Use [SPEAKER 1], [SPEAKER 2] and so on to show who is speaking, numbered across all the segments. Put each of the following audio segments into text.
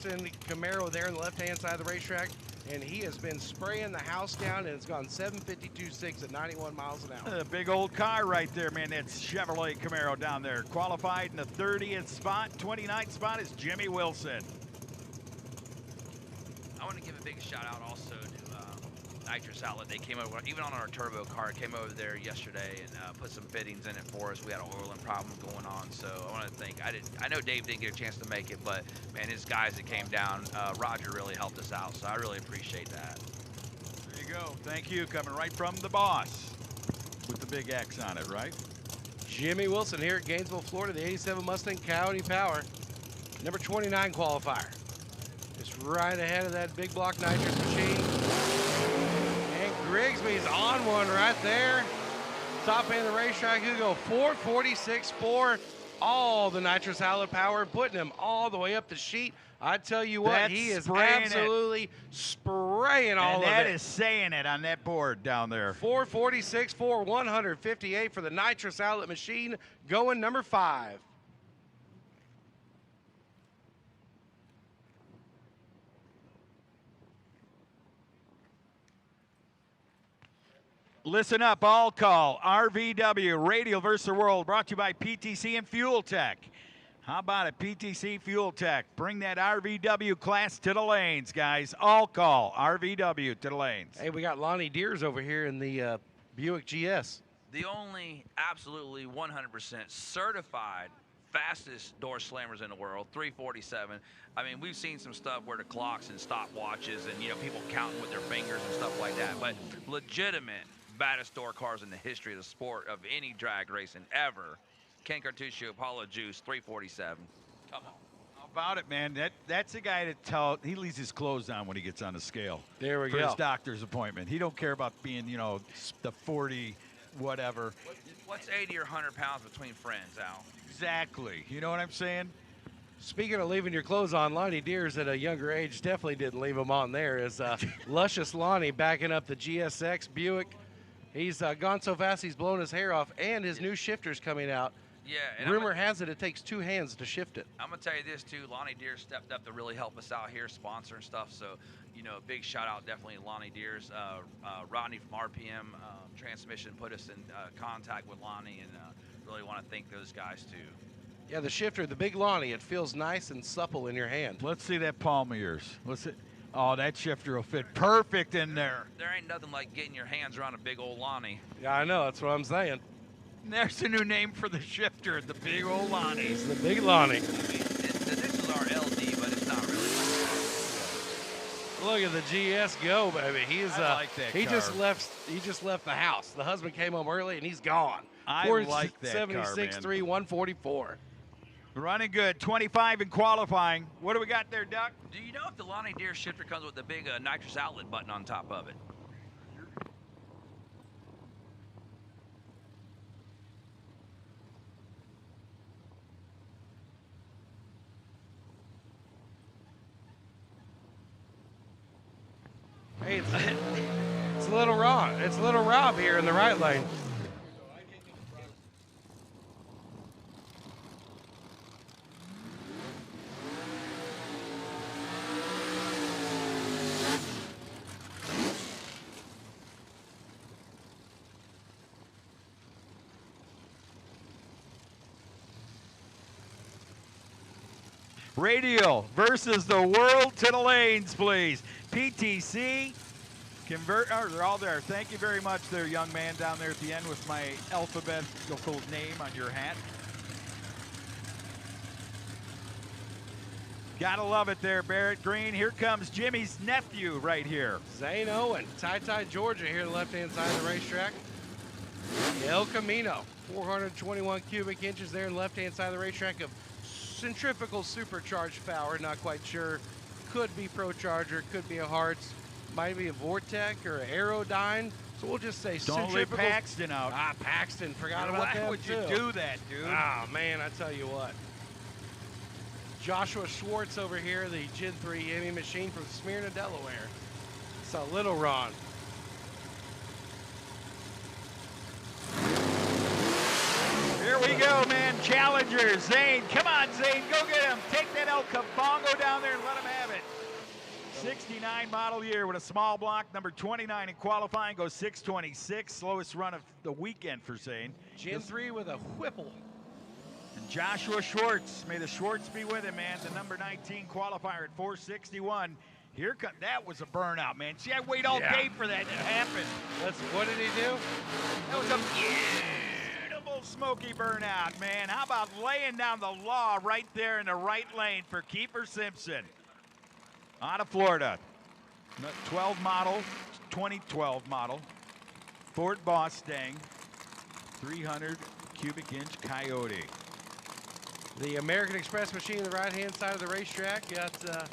[SPEAKER 1] Camaro there on the left-hand side of the racetrack, and he has been spraying the house down, and it's gone 752.6 at 91 miles an hour.
[SPEAKER 2] A big old car right there, man. That's Chevrolet Camaro down there. Qualified in the 30th spot. 29th spot is Jimmy Wilson.
[SPEAKER 3] I want to give a big shout out also to Nitrous Outlet. They came over, even on our turbo car, came over there yesterday and put some fittings in it for us. We had an oiling problem going on, so I want to thank. I know Dave didn't get a chance to make it, but man, his guys that came down, Roger really helped us out, so I really appreciate that.
[SPEAKER 2] There you go. Thank you. Coming right from the boss with the big X on it, right?
[SPEAKER 1] Jimmy Wilson here at Gainesville, Florida, the 87 Mustang Coyote Power, number 29 qualifier. Just right ahead of that big block nitrous machine. And Grigsby's on one right there. Top end of the racetrack, he'll go 446.4. All the nitrous outlet power, putting him all the way up the sheet. I tell you what,
[SPEAKER 2] That's
[SPEAKER 1] he is
[SPEAKER 2] spraying
[SPEAKER 1] absolutely spraying all of it.
[SPEAKER 2] And that is saying it on that board down there.
[SPEAKER 1] 446.4, 158 for the nitrous outlet machine, going number 5.
[SPEAKER 2] Listen up, all call, RVW, Radial versus the World, brought to you by PTC and Fuel Tech. How about it, PTC Fuel Tech? Bring that RVW class to the lanes, guys. All call, RVW to the lanes.
[SPEAKER 1] Hey, we got Lonnie Deers over here in the Buick GS.
[SPEAKER 3] The only absolutely 100% certified fastest door slammers in the world, 347. I mean, we've seen some stuff where the clocks and stopwatches and, you know, people counting with their fingers and stuff like that, but legitimate baddest door cars in the history of the sport of any drag racing ever. Ken Quartuccio, Apollo Juice, 347. Come on.
[SPEAKER 2] How about it, man? That's the guy that he leaves his clothes on when he gets on the scale.
[SPEAKER 1] There we
[SPEAKER 2] for
[SPEAKER 1] go.
[SPEAKER 2] His doctor's appointment. He don't care about being, you know, the 40 whatever.
[SPEAKER 3] What's 80 or 100 pounds between friends, Al?
[SPEAKER 2] Exactly. You know what I'm saying?
[SPEAKER 1] Speaking of leaving your clothes on, Lonnie Deers at a younger age definitely didn't leave them on there. Is Luscious Lonnie backing up the GSX Buick. He's gone so fast he's blown his hair off, and his new shifter's coming out.
[SPEAKER 3] Yeah. And
[SPEAKER 1] Rumor has it takes 2 hands to shift it.
[SPEAKER 3] I'm going to tell you this, too. Lonnie Deers stepped up to really help us out here, sponsor and stuff. So, you know, big shout-out definitely to Lonnie Deers. Rodney from RPM Transmission put us in contact with Lonnie, and really want to thank those guys, too.
[SPEAKER 1] Yeah, the shifter, the big Lonnie, it feels nice and supple in your hand.
[SPEAKER 2] Let's see that palm of yours. Let's see. Oh, that shifter will fit perfect in there.
[SPEAKER 3] There ain't nothing like getting your hands around a big old Lonnie.
[SPEAKER 1] Yeah, I know. That's what I'm saying.
[SPEAKER 2] There's the new name for the shifter, the big old Lonnie.
[SPEAKER 1] It's the big Lonnie.
[SPEAKER 3] I mean, this is our LD, but it's not really.
[SPEAKER 1] Look at the GS go, baby. He's
[SPEAKER 2] I like that
[SPEAKER 1] he
[SPEAKER 2] car.
[SPEAKER 1] just left the house. The husband came home early and he's gone.
[SPEAKER 2] I like that car, man.
[SPEAKER 1] 76.3, 144.
[SPEAKER 2] Running good, 25 in qualifying. What do we got there, Duck?
[SPEAKER 3] Do you know if the Lonnie Deer shifter comes with the big nitrous outlet button on top of it?
[SPEAKER 1] Hey, it's a little raw. It's a little Rob here in the right lane.
[SPEAKER 2] Radial versus the World to the lanes, please. PTC, convert, oh, they're all there. Thank you very much there, young man down there at the end with my alphabetical name on your hat. Gotta love it there, Barrett Green. Here comes Jimmy's nephew right here.
[SPEAKER 1] Zane Owen, Ty, Georgia here on the left-hand side of the racetrack. El Camino, 421 cubic inches there on the left-hand side of the racetrack of centrifugal supercharged power. Not quite sure. Could be ProCharger, could be a Hartz, might be a Vortec or an Aerodyne. So we'll just say
[SPEAKER 2] Don't leave
[SPEAKER 1] centrifugal.
[SPEAKER 2] Paxton out.
[SPEAKER 1] Ah, Paxton, forgot about that.
[SPEAKER 2] Why would you do that, dude?
[SPEAKER 1] Ah, man, I tell you what. Joshua Schwarz over here, the Gen 3 Hemi machine from Smyrna, Delaware. It's a little Ron.
[SPEAKER 2] Here we go, man. Challenger, Zane. Come on, Zane. Go get him. Take that El Capongo down there and let him have it. 69 model year with a small block. Number 29 in qualifying. Goes 6:26. Slowest run of the weekend for Zane.
[SPEAKER 1] Gen 3 with a Whipple.
[SPEAKER 2] And Joshua Schwarz. May the Schwarz be with him, man. The number 19 qualifier at 461. Here comes, that was a burnout, man. See, I wait all day for that to happen.
[SPEAKER 1] What did he do?
[SPEAKER 2] That was a beautiful smoky burnout, man. How about laying down the law right there in the right lane for Kiefer Simpson? Out of Florida. 12 model, 2012 model. Ford Mustang, 300 cubic inch Coyote.
[SPEAKER 1] The American Express machine on the right-hand side of the racetrack. Got,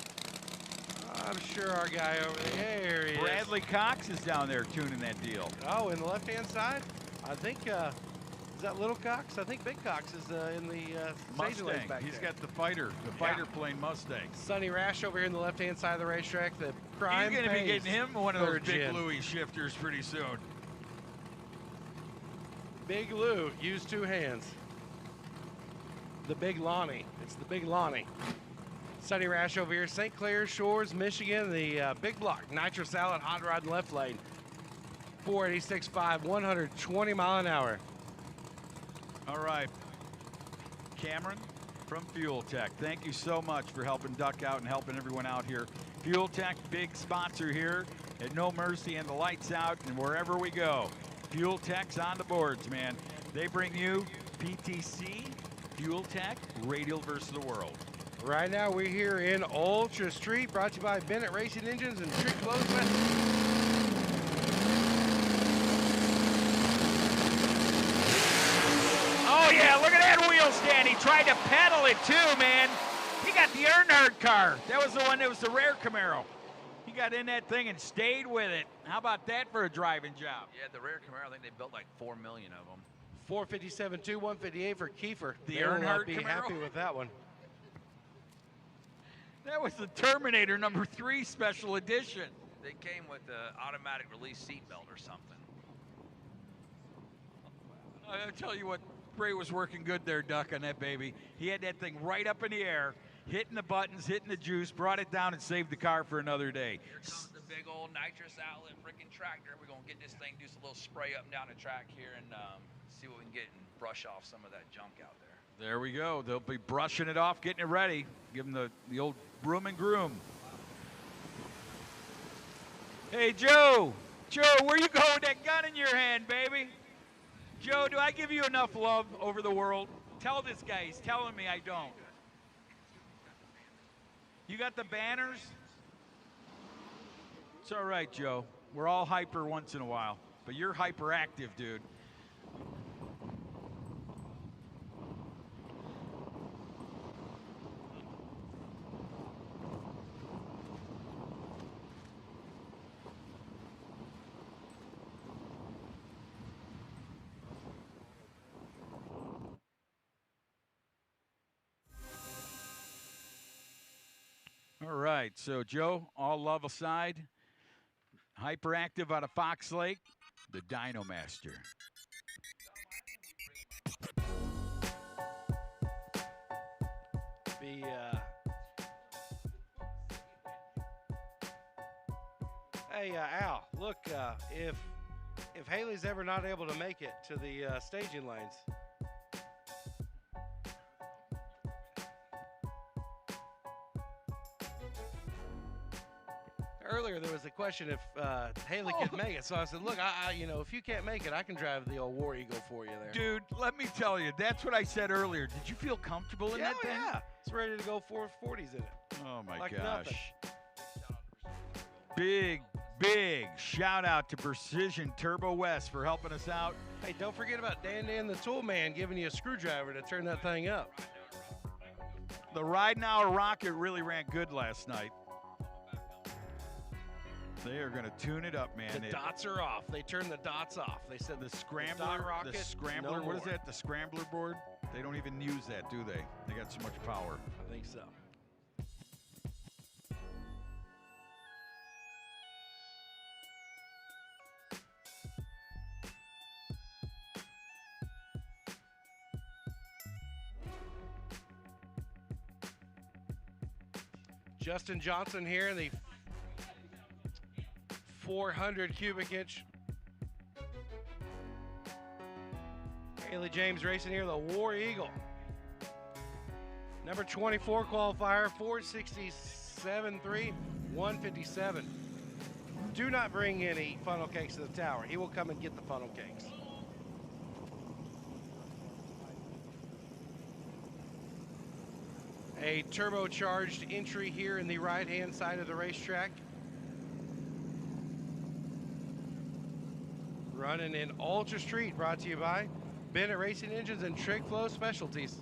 [SPEAKER 1] I'm sure our guy over there, he
[SPEAKER 2] Bradley Cox is down there tuning that deal.
[SPEAKER 1] Oh, in the left-hand side? I think, is that Little Cox? I think Big Cox is in the
[SPEAKER 2] Mustang.
[SPEAKER 1] back
[SPEAKER 2] He's
[SPEAKER 1] there.
[SPEAKER 2] got the fighter plane Mustang.
[SPEAKER 1] Sonny Rash over here in the left-hand side of the racetrack. The crime
[SPEAKER 2] He's going to be
[SPEAKER 1] pays.
[SPEAKER 2] getting him one of those
[SPEAKER 1] Third
[SPEAKER 2] big
[SPEAKER 1] gen.
[SPEAKER 2] Louis shifters pretty soon.
[SPEAKER 1] Big Lou, use two hands. The Big Lonnie. It's the Big Lonnie. Sonny Rash over here, St. Clair Shores, Michigan. The big block, nitrous salad, hot rod in left lane. 486.5, 120 mile an hour.
[SPEAKER 2] All right. Cameron from Fuel Tech. Thank you so much for helping Duck out and helping everyone out here. Fuel Tech, big sponsor here at No Mercy and the Lights Out and wherever we go. Fuel Tech's on the boards, man. They bring you PTC, Fuel Tech, Radial versus the World.
[SPEAKER 1] Right now we're here in Ultra Street, brought to you by Bennett Racing Engines and Trick Clothesman.
[SPEAKER 2] Oh yeah, look at that wheel stand. He tried to pedal it too, man. He got the Earnhardt car. That was the one that was the rare Camaro. He got in that thing and stayed with it. How about that for a driving job?
[SPEAKER 3] Yeah, the rare Camaro, I think they built like 4 million of them.
[SPEAKER 1] 457.2, 158 for Kiefer.
[SPEAKER 2] The
[SPEAKER 1] They will
[SPEAKER 2] Earnhardt
[SPEAKER 1] be
[SPEAKER 2] Camaro.
[SPEAKER 1] happy with that one.
[SPEAKER 2] That was the Terminator number 3 special edition.
[SPEAKER 3] They came with the automatic release seatbelt or something.
[SPEAKER 2] I'll tell you what, Bray was working good there, Duck, on that baby. He had that thing right up in the air, hitting the buttons, hitting the juice, brought it down and saved the car for another day.
[SPEAKER 3] Here comes the big old nitrous outlet freaking tractor. We're going to get this thing, do some little spray up and down the track here and see what we can get and brush off some of that junk out there.
[SPEAKER 2] There we go. They'll be brushing it off, getting it ready. Give them the old broom and groom. Hey, Joe. Joe, where you going with that gun in your hand, baby? Joe, do I give you enough love over the world? Tell this guy. He's telling me I don't. You got the banners? It's all right, Joe. We're all hyper once in a while, but you're hyperactive, dude. All right, so Joe, all love aside, hyperactive out of Fox Lake, the Dyno Master.
[SPEAKER 1] Hey, Al, look, if Haley's ever not able to make it to the staging lanes, earlier there was a question if Haley could make it. So I said, look, you know, if you can't make it, I can drive the old War Eagle for you there.
[SPEAKER 2] Dude, let me tell you, that's what I said earlier. Did you feel comfortable in that thing?
[SPEAKER 1] Yeah, it's ready to go 440s in it.
[SPEAKER 2] Oh my
[SPEAKER 1] Like
[SPEAKER 2] gosh.
[SPEAKER 1] nothing.
[SPEAKER 2] Big shout out to Precision Turbo West for helping us out.
[SPEAKER 1] Hey, don't forget about Dan the Tool Man giving you a screwdriver to turn that thing up.
[SPEAKER 2] The Ride Now Rocket really ran good last night. They are going to tune it up, man.
[SPEAKER 1] The dots are off. They turned the dots off. They said
[SPEAKER 2] The
[SPEAKER 1] dot
[SPEAKER 2] scrambler,
[SPEAKER 1] rocket,
[SPEAKER 2] the scrambler,
[SPEAKER 1] no
[SPEAKER 2] what is
[SPEAKER 1] more.
[SPEAKER 2] that? The scrambler board? They don't even use that, do they? They got so much power.
[SPEAKER 1] I think so. Justin Johnson here in the 400 cubic inch. Haley James racing here, the War Eagle. Number 24 qualifier, 467.3, 157. Do not bring any funnel cakes to the tower. He will come and get the funnel cakes. A turbocharged entry here in the right-hand side of the racetrack. Running in Ultra Street, brought to you by Bennett Racing Engines and Trig Flow Specialties.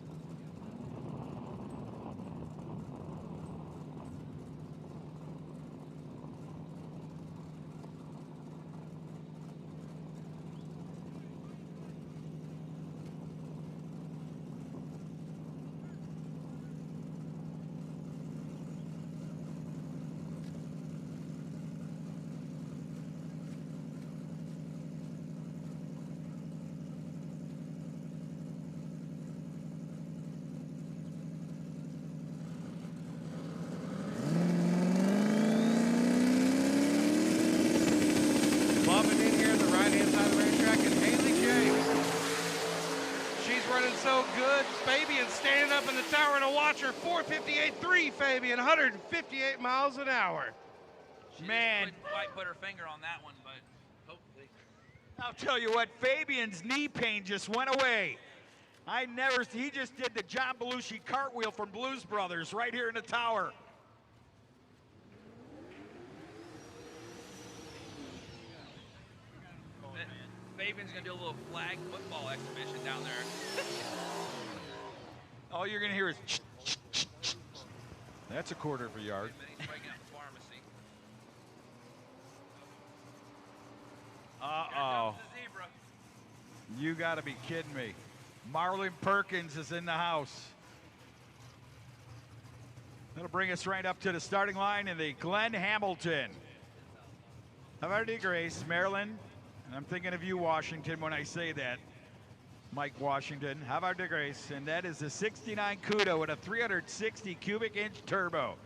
[SPEAKER 1] Bumping in here in the right-hand side of the racetrack, and Haley James. She's running so good. Fabian standing up in the tower to watch her. 458.3, Fabian, 158 miles an hour.
[SPEAKER 2] Man.
[SPEAKER 3] Couldn't quite put her finger on that one, but hopefully.
[SPEAKER 2] I'll tell you what, Fabian's knee pain just went away. He just did the John Belushi cartwheel from Blues Brothers right here in the tower.
[SPEAKER 3] Fabian's going to do a little flag football exhibition down there.
[SPEAKER 2] All you're going to hear is that's a quarter of a yard.
[SPEAKER 3] He's breaking up the pharmacy.
[SPEAKER 2] Uh-oh.
[SPEAKER 3] The zebra.
[SPEAKER 2] You got to be kidding me. Marlon Perkins is in the house. That'll bring us right up to the starting line in the Glenn Hamilton. Havre de Grace, Maryland. And I'm thinking of you, Washington, when I say that. Mike Washington, Havre de Grace. And that is a 69 Cuda with a 360 cubic inch turbo.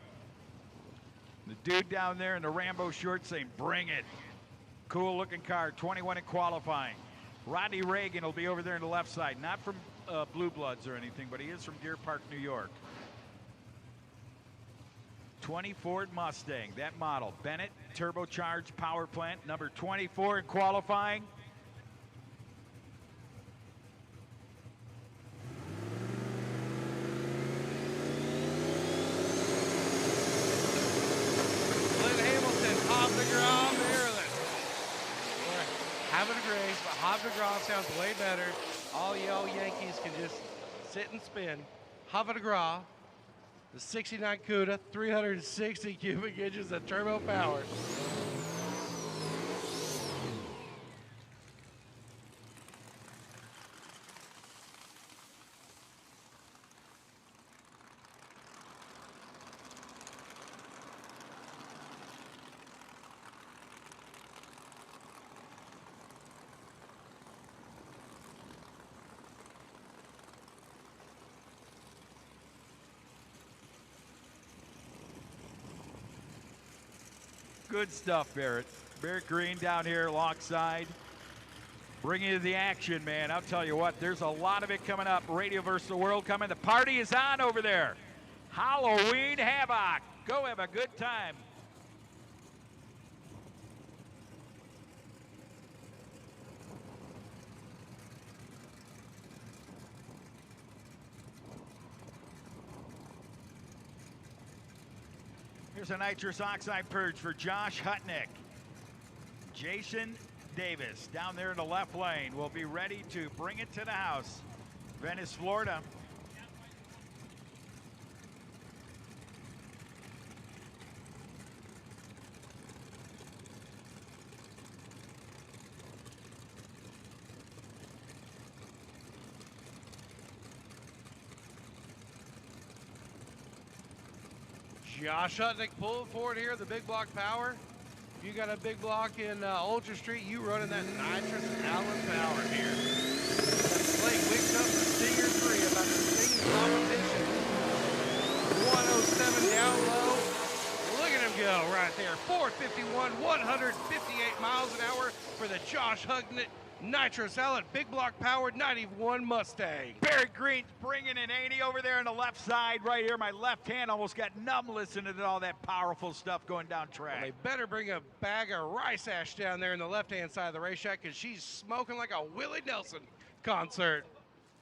[SPEAKER 2] The dude down there in the Rambo shorts saying, bring it. Cool looking car, 21 in qualifying. Rodney Reagan will be over there on the left side. Not from Blue Bloods or anything, but he is from Deer Park, New York. 20 Ford Mustang, that model. Bennett, turbocharged power plant, number 24 in qualifying.
[SPEAKER 1] Glenn Hamilton, Havre de Grace, Maryland. Havre de Grace, but Havre de Grace sounds way better. All y'all Yankees can just sit and spin. Havre de Grace, the 69 Cuda, 360 cubic inches of turbo power.
[SPEAKER 2] Good stuff, Barrett. Barrett Green down here alongside. Bringing you the action, man. I'll tell you what, there's a lot of it coming up. Radio versus the World coming. The party is on over there. Halloween Havoc. Go have a good time. Here's a nitrous oxide purge for Josh Hutnik. Jason Davis down there in the left lane will be ready to bring it to the house. Venice, Florida.
[SPEAKER 1] Josh Hutnik pulling forward here, the big block power. If you got a big block in Ultra Street, you running that nitrous Allen power here. Blake wakes up for Stinger 3 about the Stinger competition. 107 down low, Widow right there. 451, 158 miles an hour for the Josh Hutnik nitrous salad, big block powered 91 Mustang.
[SPEAKER 2] Barrett Green's bringing in 80 over there on the left side right here. My left hand almost got numb listening to all that powerful stuff going down track.
[SPEAKER 1] Well, they better bring a bag of rice ash down there in the left-hand side of the racetrack because she's smoking like a Willie Nelson concert.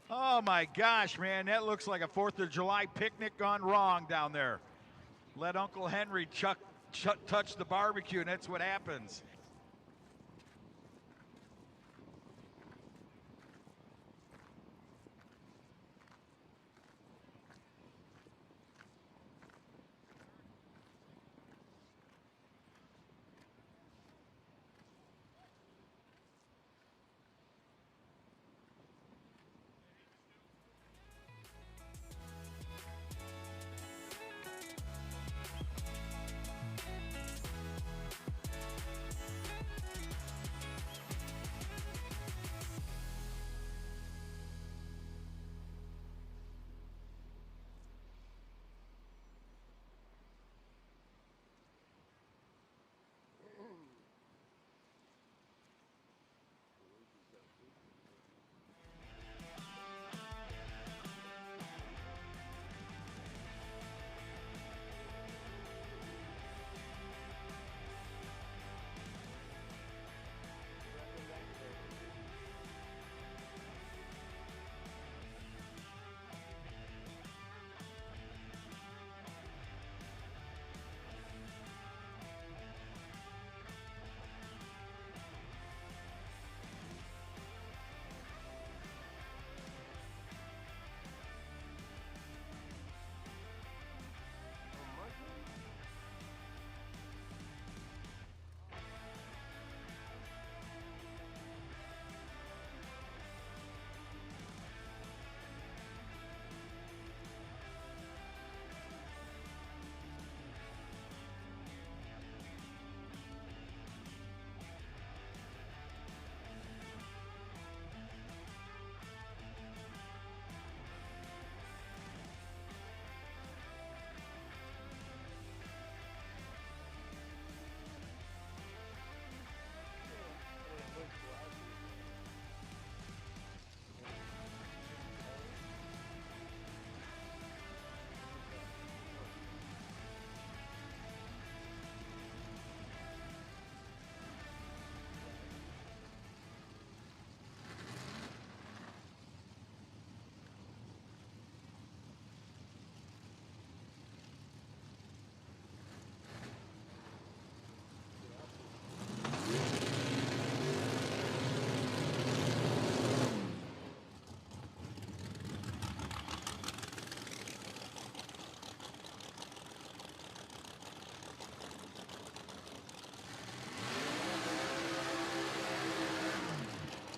[SPEAKER 2] Oh my gosh, man, that looks like a 4th of July picnic gone wrong down there. Let Uncle Henry touch the barbecue, and that's what happens.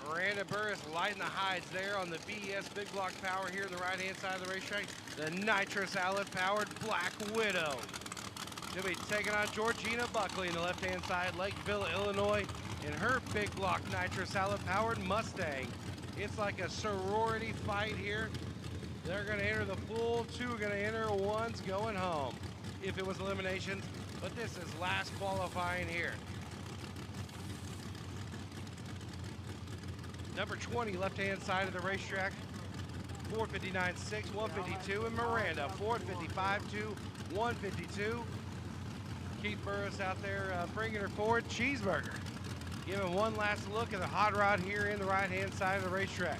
[SPEAKER 1] Miranda Burus lighting the hides there on the BES Big Block Power here on the right-hand side of the racetrack. The nitrous salad-powered Black Widow. She'll be taking on Georgina Buckley in the left-hand side, Lakeville, Illinois, in her Big Block nitrous salad-powered Mustang. It's like a sorority fight here. They're going to enter the pool. 2 are going to enter. 1's going home if it was eliminations. But this is last qualifying here. Number 20, left-hand side of the racetrack, 459.6, 152, and Miranda, 455.2, 152. Keith Burris out there bringing her forward. Cheeseburger giving one last look at the hot rod here in the right-hand side of the racetrack.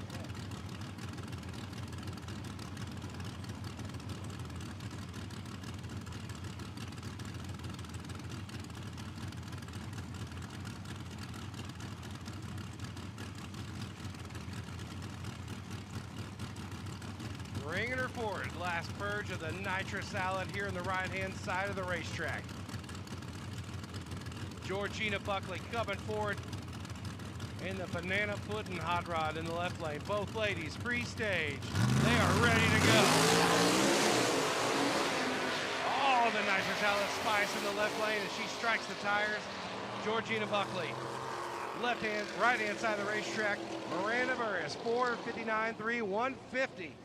[SPEAKER 1] Bringing her forward, last purge of the nitrous salad here in the right-hand side of the racetrack. Georgina Buckley coming forward in the banana pudding hot rod in the left lane. Both ladies pre-stage. They are ready to go. Oh, the nitrous salad spice in the left lane as she strikes the tires. Georgina Buckley. Left hand, right-hand side of the racetrack. Miranda Burris, 459.3, 150.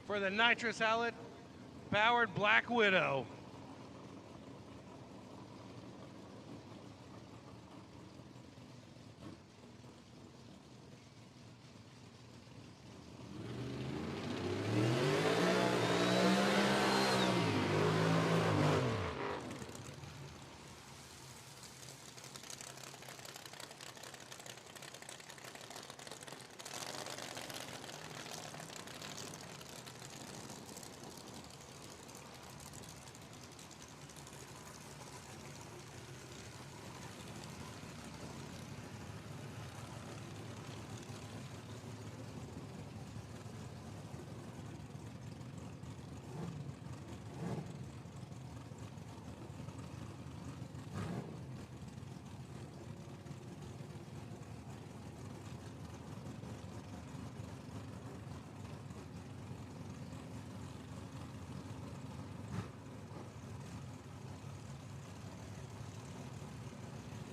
[SPEAKER 1] For the nitrous salad powered Black Widow.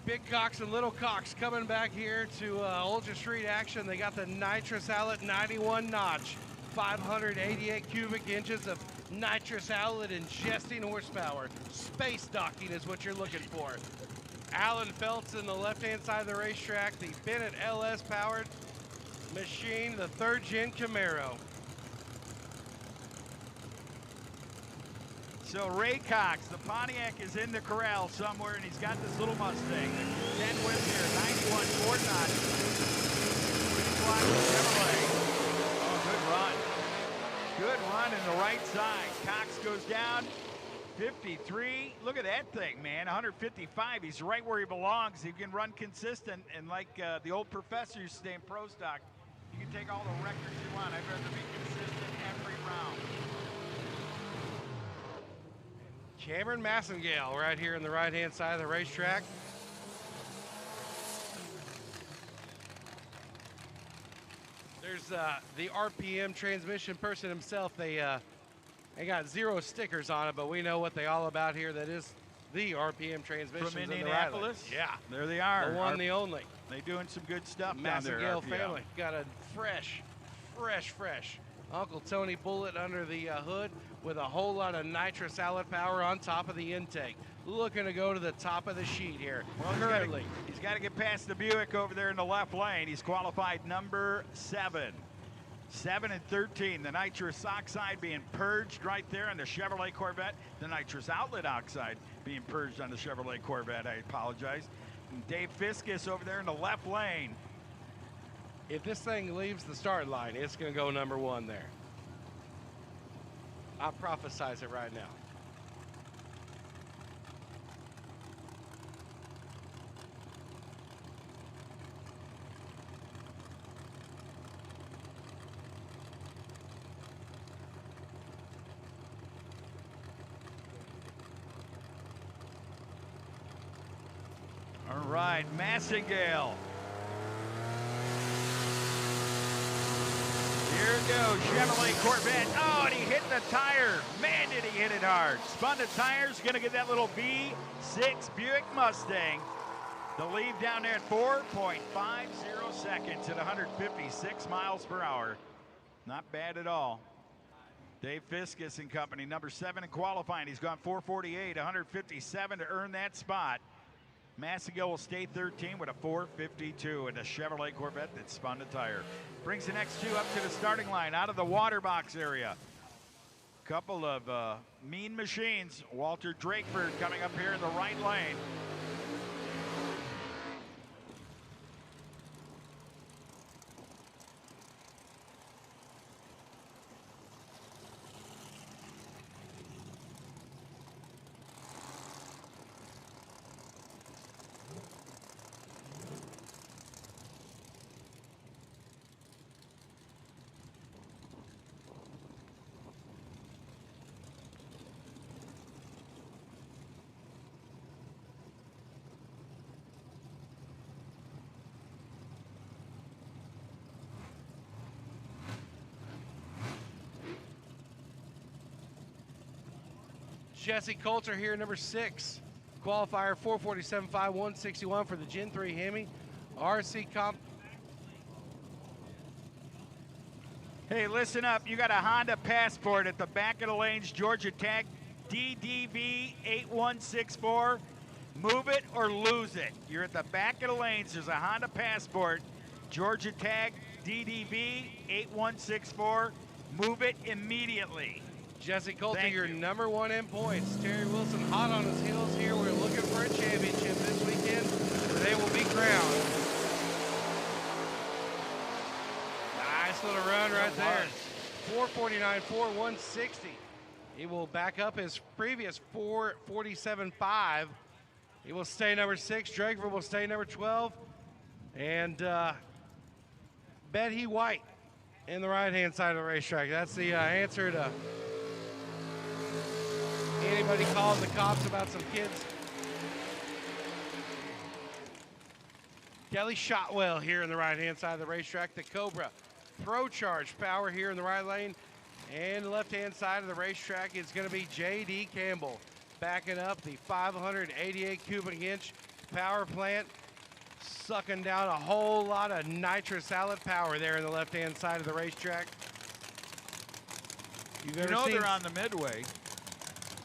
[SPEAKER 1] Big Cox and Little Cox coming back here to Ultra Street action. They got the nitrous outlet 91 notch, 588 cubic inches of nitrous outlet ingesting horsepower. Space docking is what you're looking for. Allen Feltz in the left-hand side of the racetrack, the Bennett LS powered machine, the 3rd gen Camaro.
[SPEAKER 2] So Ray Cox, the Pontiac is in the corral somewhere, and he's got this little Mustang. 10 wins here, 91 Ford notch. Chevrolet. Oh, good run. Good run in the right side. Cox goes down, 53. Look at that thing, man, 155. He's right where he belongs. He can run consistent, and like the old professor used to say in Pro Stock, you can take all the records you want. I'd rather be consistent every round.
[SPEAKER 1] Cameron Massingale right here in the right-hand side of the racetrack. There's the RPM transmission person himself. They got 0 stickers on it, but we know what they all about here. That is the RPM transmission
[SPEAKER 2] from Indianapolis.
[SPEAKER 1] Yeah,
[SPEAKER 2] there they are.
[SPEAKER 1] The one, the only.
[SPEAKER 2] They doing some good stuff down there.
[SPEAKER 1] Massingale family got a fresh Uncle Tony Bullet under the hood with a whole lot of nitrous outlet power on top of the intake. Looking to go to the top of the sheet here.
[SPEAKER 2] Well,
[SPEAKER 1] currently,
[SPEAKER 2] he's got to get past the Buick over there in the left lane. He's qualified number 7. 7 and 13. The nitrous oxide being purged right there on the Chevrolet Corvette. The nitrous outlet oxide being purged on the Chevrolet Corvette. I apologize. And Dave Fiscus over there in the left lane.
[SPEAKER 1] If this thing leaves the start line, it's going to go number 1 there. I prophesize it right now.
[SPEAKER 2] All right, Massingale. Here it goes, Chevrolet Corvette. Oh, and he hit the tire. Man, did he hit it hard. Spun the tires, gonna get that little V6 Buick Mustang to leave down there at 4.50 seconds at 156 miles per hour. Not bad at all. Dave Fiscus and company, number 7 in qualifying. He's gone 448, 157 to earn that spot. Massingale will stay 13 with a 452 and a Chevrolet Corvette that spun the tire. Brings the next 2 up to the starting line out of the water box area. Couple of mean machines. Walter Drakeford coming up here in the right lane.
[SPEAKER 1] Jesse Coulter here, number 6. Qualifier 447.5, 161 for the Gen 3 Hemi. RC Comp.
[SPEAKER 2] Hey, listen up. You got a Honda Passport at the back of the lanes, Georgia tag DDV 8164. Move it or lose it. You're at the back of the lanes. There's a Honda Passport, Georgia tag DDV 8164. Move it immediately.
[SPEAKER 1] Jesse Coulter, your number 1 in points. Terry Wilson hot on his heels here. We're looking for a championship this weekend. They will be crowned. Nice little run right there. 449, 160. He will back up his previous 447.5. He will stay number 6. Drakeford will stay number 12. And Betty White in the right-hand side of the racetrack. That's the answer to anybody calling the cops about some kids. Kelly Shotwell here in the right-hand side of the racetrack. The Cobra Pro Charge power here in the right lane. And the left-hand side of the racetrack is going to be J.D. Campbell backing up the 588 cubic inch power plant, sucking down a whole lot of nitrous salad power there in the left-hand side of the racetrack.
[SPEAKER 2] You know they're on the midway.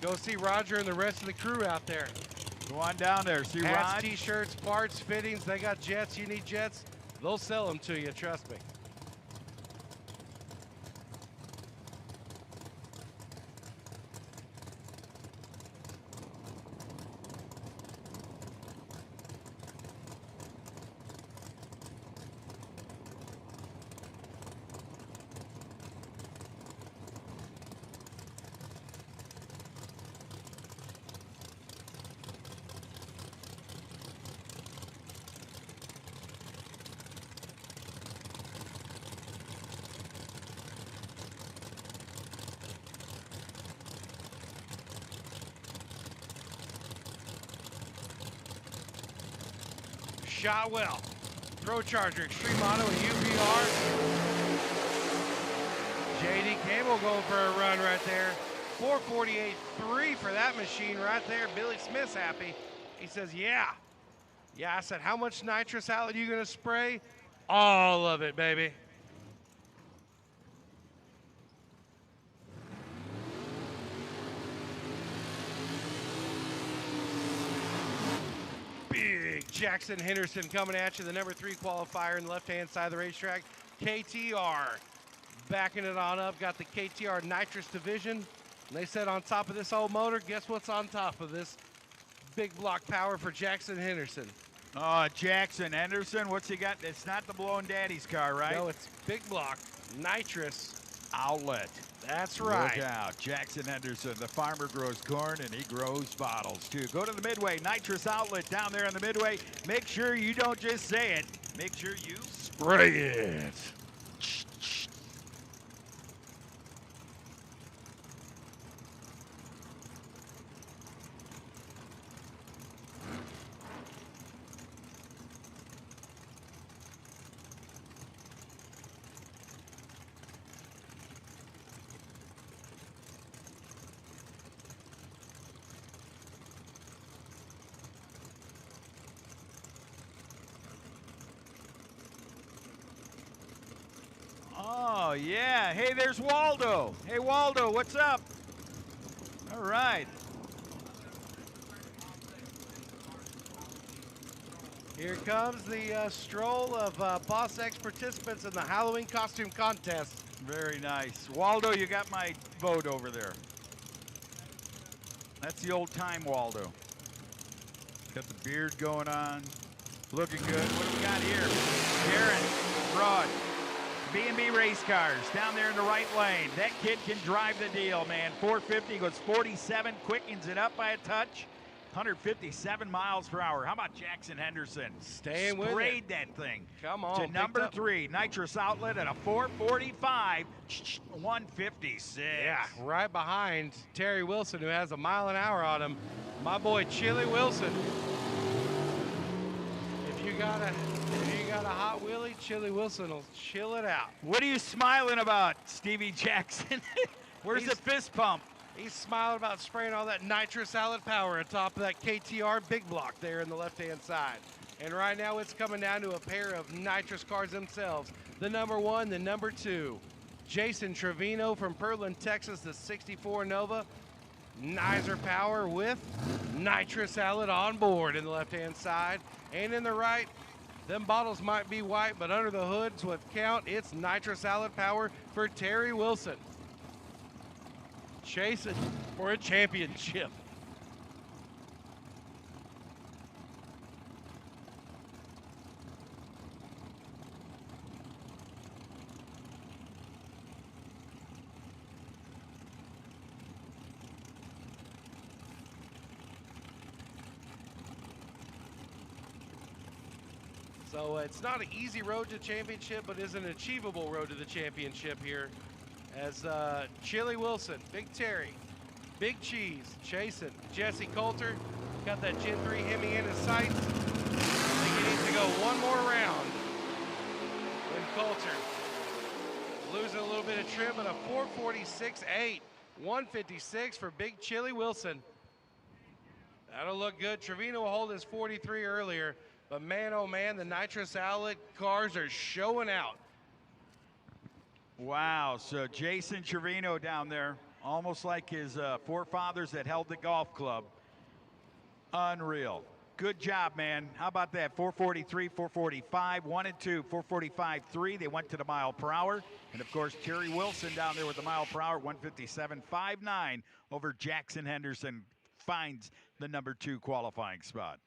[SPEAKER 1] Go see Roger and the rest of the crew out there.
[SPEAKER 2] Go on down there. See
[SPEAKER 1] Hats,
[SPEAKER 2] Rod.
[SPEAKER 1] T-shirts, parts, fittings. They got jets. You need jets? They'll sell them to you, trust me. Shotwell, Pro Charger, Extreme Auto, and UVR. JD Campbell going for a run right there. 448.3 for that machine right there. Billy Smith's happy. He says, yeah. Yeah, I said, how much nitrous salad are you going to spray? All of it, baby. Big Jackson Henderson coming at you, the number 3 qualifier in the left-hand side of the racetrack. KTR backing it on up, got the KTR nitrous division. And they said on top of this old motor, guess what's on top of this? Big block power for Jackson Henderson.
[SPEAKER 2] Oh, Jackson Henderson, what's he got? It's not the Blowing Daddy's car, right?
[SPEAKER 1] No, it's big block nitrous
[SPEAKER 2] outlet.
[SPEAKER 1] That's right.
[SPEAKER 2] Look out. Jackson Henderson, the farmer grows corn and he grows bottles too. Go to the Midway nitrous outlet down there on the Midway. Make sure you don't just say it. Make sure you
[SPEAKER 1] spray it.
[SPEAKER 2] Oh, yeah. Hey, there's Waldo. Hey, Waldo, what's up? All right.
[SPEAKER 1] Here comes the stroll of Boss X participants in the Halloween costume contest.
[SPEAKER 2] Very nice. Waldo, you got my vote over there. That's the old time Waldo. Got the beard going on. Looking good. What do we got here? Darren Broad. B&B race cars down there in the right lane. That kid can drive the deal, man. 450 goes 47, quickens it up by a touch. 157 miles per hour. How about Jackson Henderson?
[SPEAKER 1] Staying with it.
[SPEAKER 2] Sprayed that thing.
[SPEAKER 1] Come on.
[SPEAKER 2] To number 3, nitrous outlet at a 445, 156.
[SPEAKER 1] Yeah, right behind Terry Wilson, who has a mile an hour on him. My boy Chili Wilson. If you got a hot wheelie, Chili Wilson will chill it out.
[SPEAKER 2] What are you smiling about, Stevie Jackson? Where's the fist pump?
[SPEAKER 1] He's smiling about spraying all that nitrous salad power atop of that KTR big block there in the left-hand side. And right now it's coming down to a pair of nitrous cars themselves. The number 1, the number 2. Jason Trevino from Pearland, Texas, the 64 Nova. Nizer power with nitrous salad on board in the left-hand side. And in the right, them bottles might be white, but under the hood's what count. It's nitrous salad power for Terry Wilson. Chasing for a championship. So it's not an easy road to championship, but is an achievable road to the championship here. As Chili Wilson, Big Terry, Big Cheese, chasing Jesse Coulter. Got that Gen 3 Hemi in his sights. I think he needs to go one more round. And Coulter losing a little bit of trim, but a 446.8, 156 for Big Chili Wilson. That'll look good. Trevino will hold his 43 earlier, but man, oh man, the nitrous outlet cars are showing out.
[SPEAKER 2] Wow, so Jason Trevino down there, almost like his forefathers that held the golf club. Unreal. Good job, man. How about that? 443, 445, 1 and 2, 445, 3. They went to the mile per hour. And of course, Terry Wilson down there with the mile per hour, 157.59 over Jackson Henderson, finds the number 2 qualifying spot.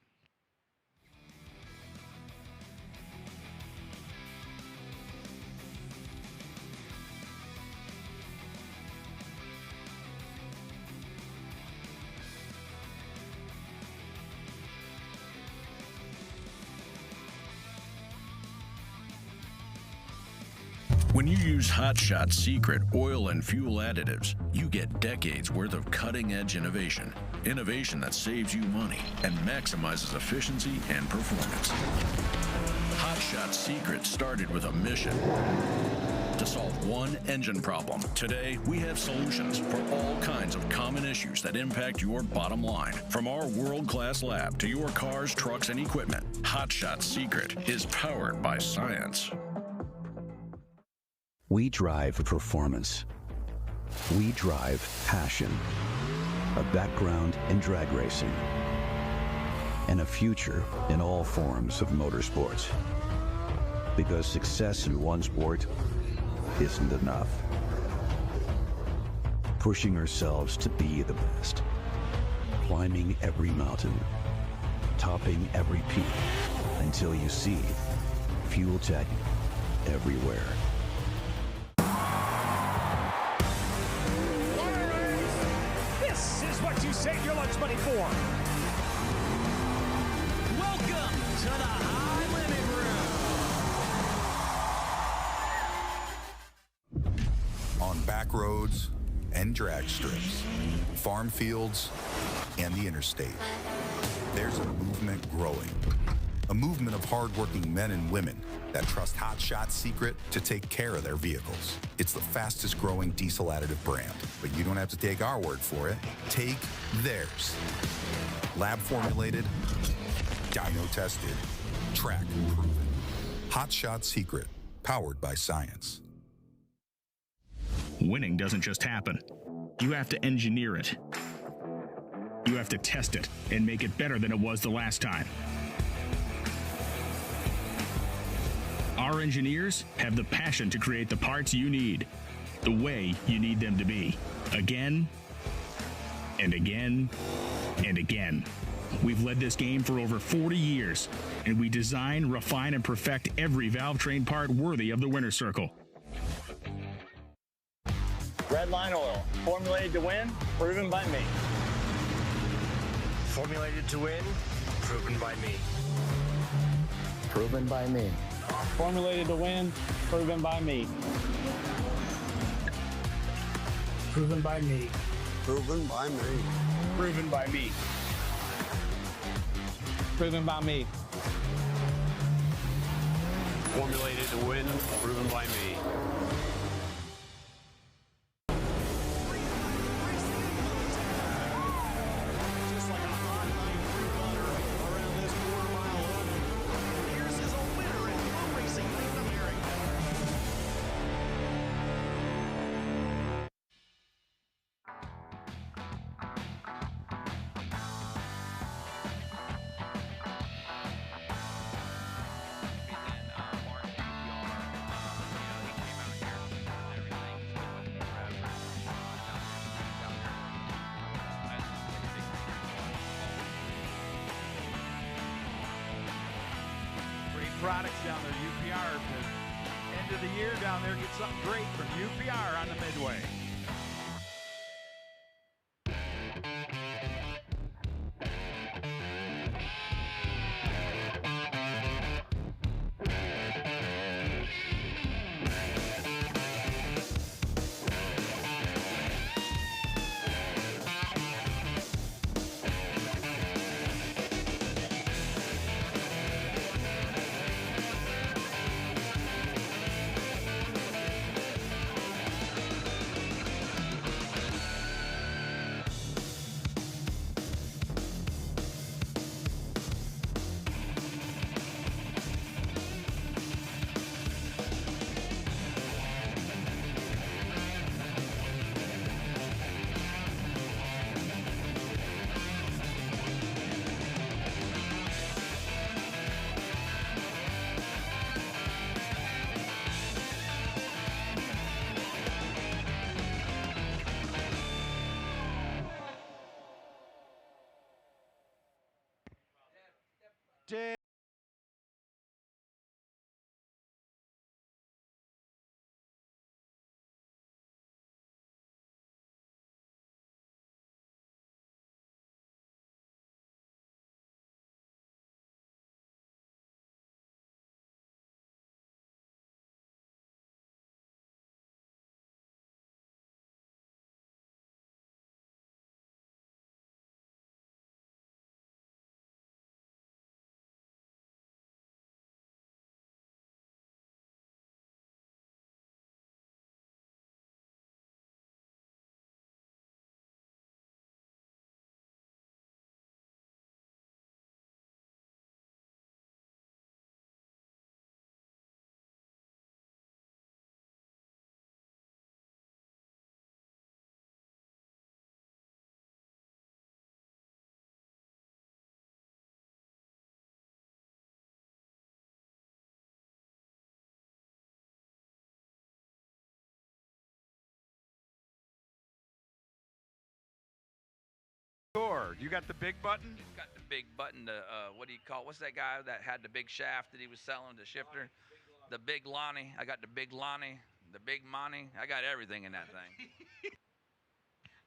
[SPEAKER 4] When you use Hot Shot Secret oil and fuel additives, you get decades worth of cutting-edge innovation. Innovation that saves you money and maximizes efficiency and performance. Hot Shot Secret started with a mission to solve one engine problem. Today, we have solutions for all kinds of common issues that impact your bottom line. From our world-class lab to your cars, trucks, and equipment, Hot Shot Secret is powered by science.
[SPEAKER 5] We drive performance. We drive passion, a background in drag racing, and a future in all forms of motorsports. Because success in one sport isn't enough. Pushing ourselves to be the best, climbing every mountain, topping every peak, until you see Fuel Tech everywhere.
[SPEAKER 6] What you save your lunch money for. Welcome to the High Limit Room.
[SPEAKER 7] On back roads and drag strips, farm fields and the interstate, there's a movement growing. A movement of hardworking men and women that trust Hot Shot Secret to take care of their vehicles. It's the fastest growing diesel additive brand, but you don't have to take our word for it. Take theirs. Lab formulated, dyno tested, track proven. Hot Shot Secret, powered by science.
[SPEAKER 8] Winning doesn't just happen. You have to engineer it. You have to test it and make it better than it was the last time. Our engineers have the passion to create the parts you need, the way you need them to be, again and again and again. We've led this game for over 40 years, and we design, refine, and perfect every valve train part worthy of the winner's circle.
[SPEAKER 9] Red Line Oil, formulated to win, proven by me.
[SPEAKER 6] Formulated to win, proven by me.
[SPEAKER 9] Proven by me. Formulated to win, proven by me.
[SPEAKER 6] Proven by me.
[SPEAKER 10] Proven by me.
[SPEAKER 9] Proven by me. Proven by me.
[SPEAKER 10] Formulated to win, proven by me.
[SPEAKER 2] Products down there, UPR. At the end of the year down there, get something great from UPR on the Midway.
[SPEAKER 1] 10.
[SPEAKER 2] You got the big button?
[SPEAKER 3] Got the big button. What do you call? What's that guy that had the big shaft that he was selling, the shifter? The big Lonnie. I got the big Lonnie, the big Monty. I got everything in that thing.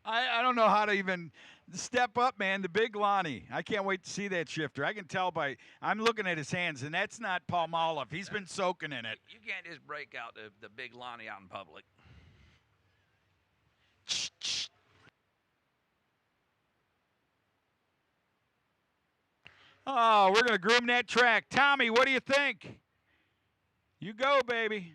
[SPEAKER 2] I don't know how to even step up, man. The big Lonnie. I can't wait to see that shifter. I can tell by I'm looking at his hands, and that's not Palmolive. He's been soaking in it.
[SPEAKER 3] You can't just break out the big Lonnie out in public.
[SPEAKER 2] Oh, we're going to groom that track. Tommy, what do you think? You go, baby.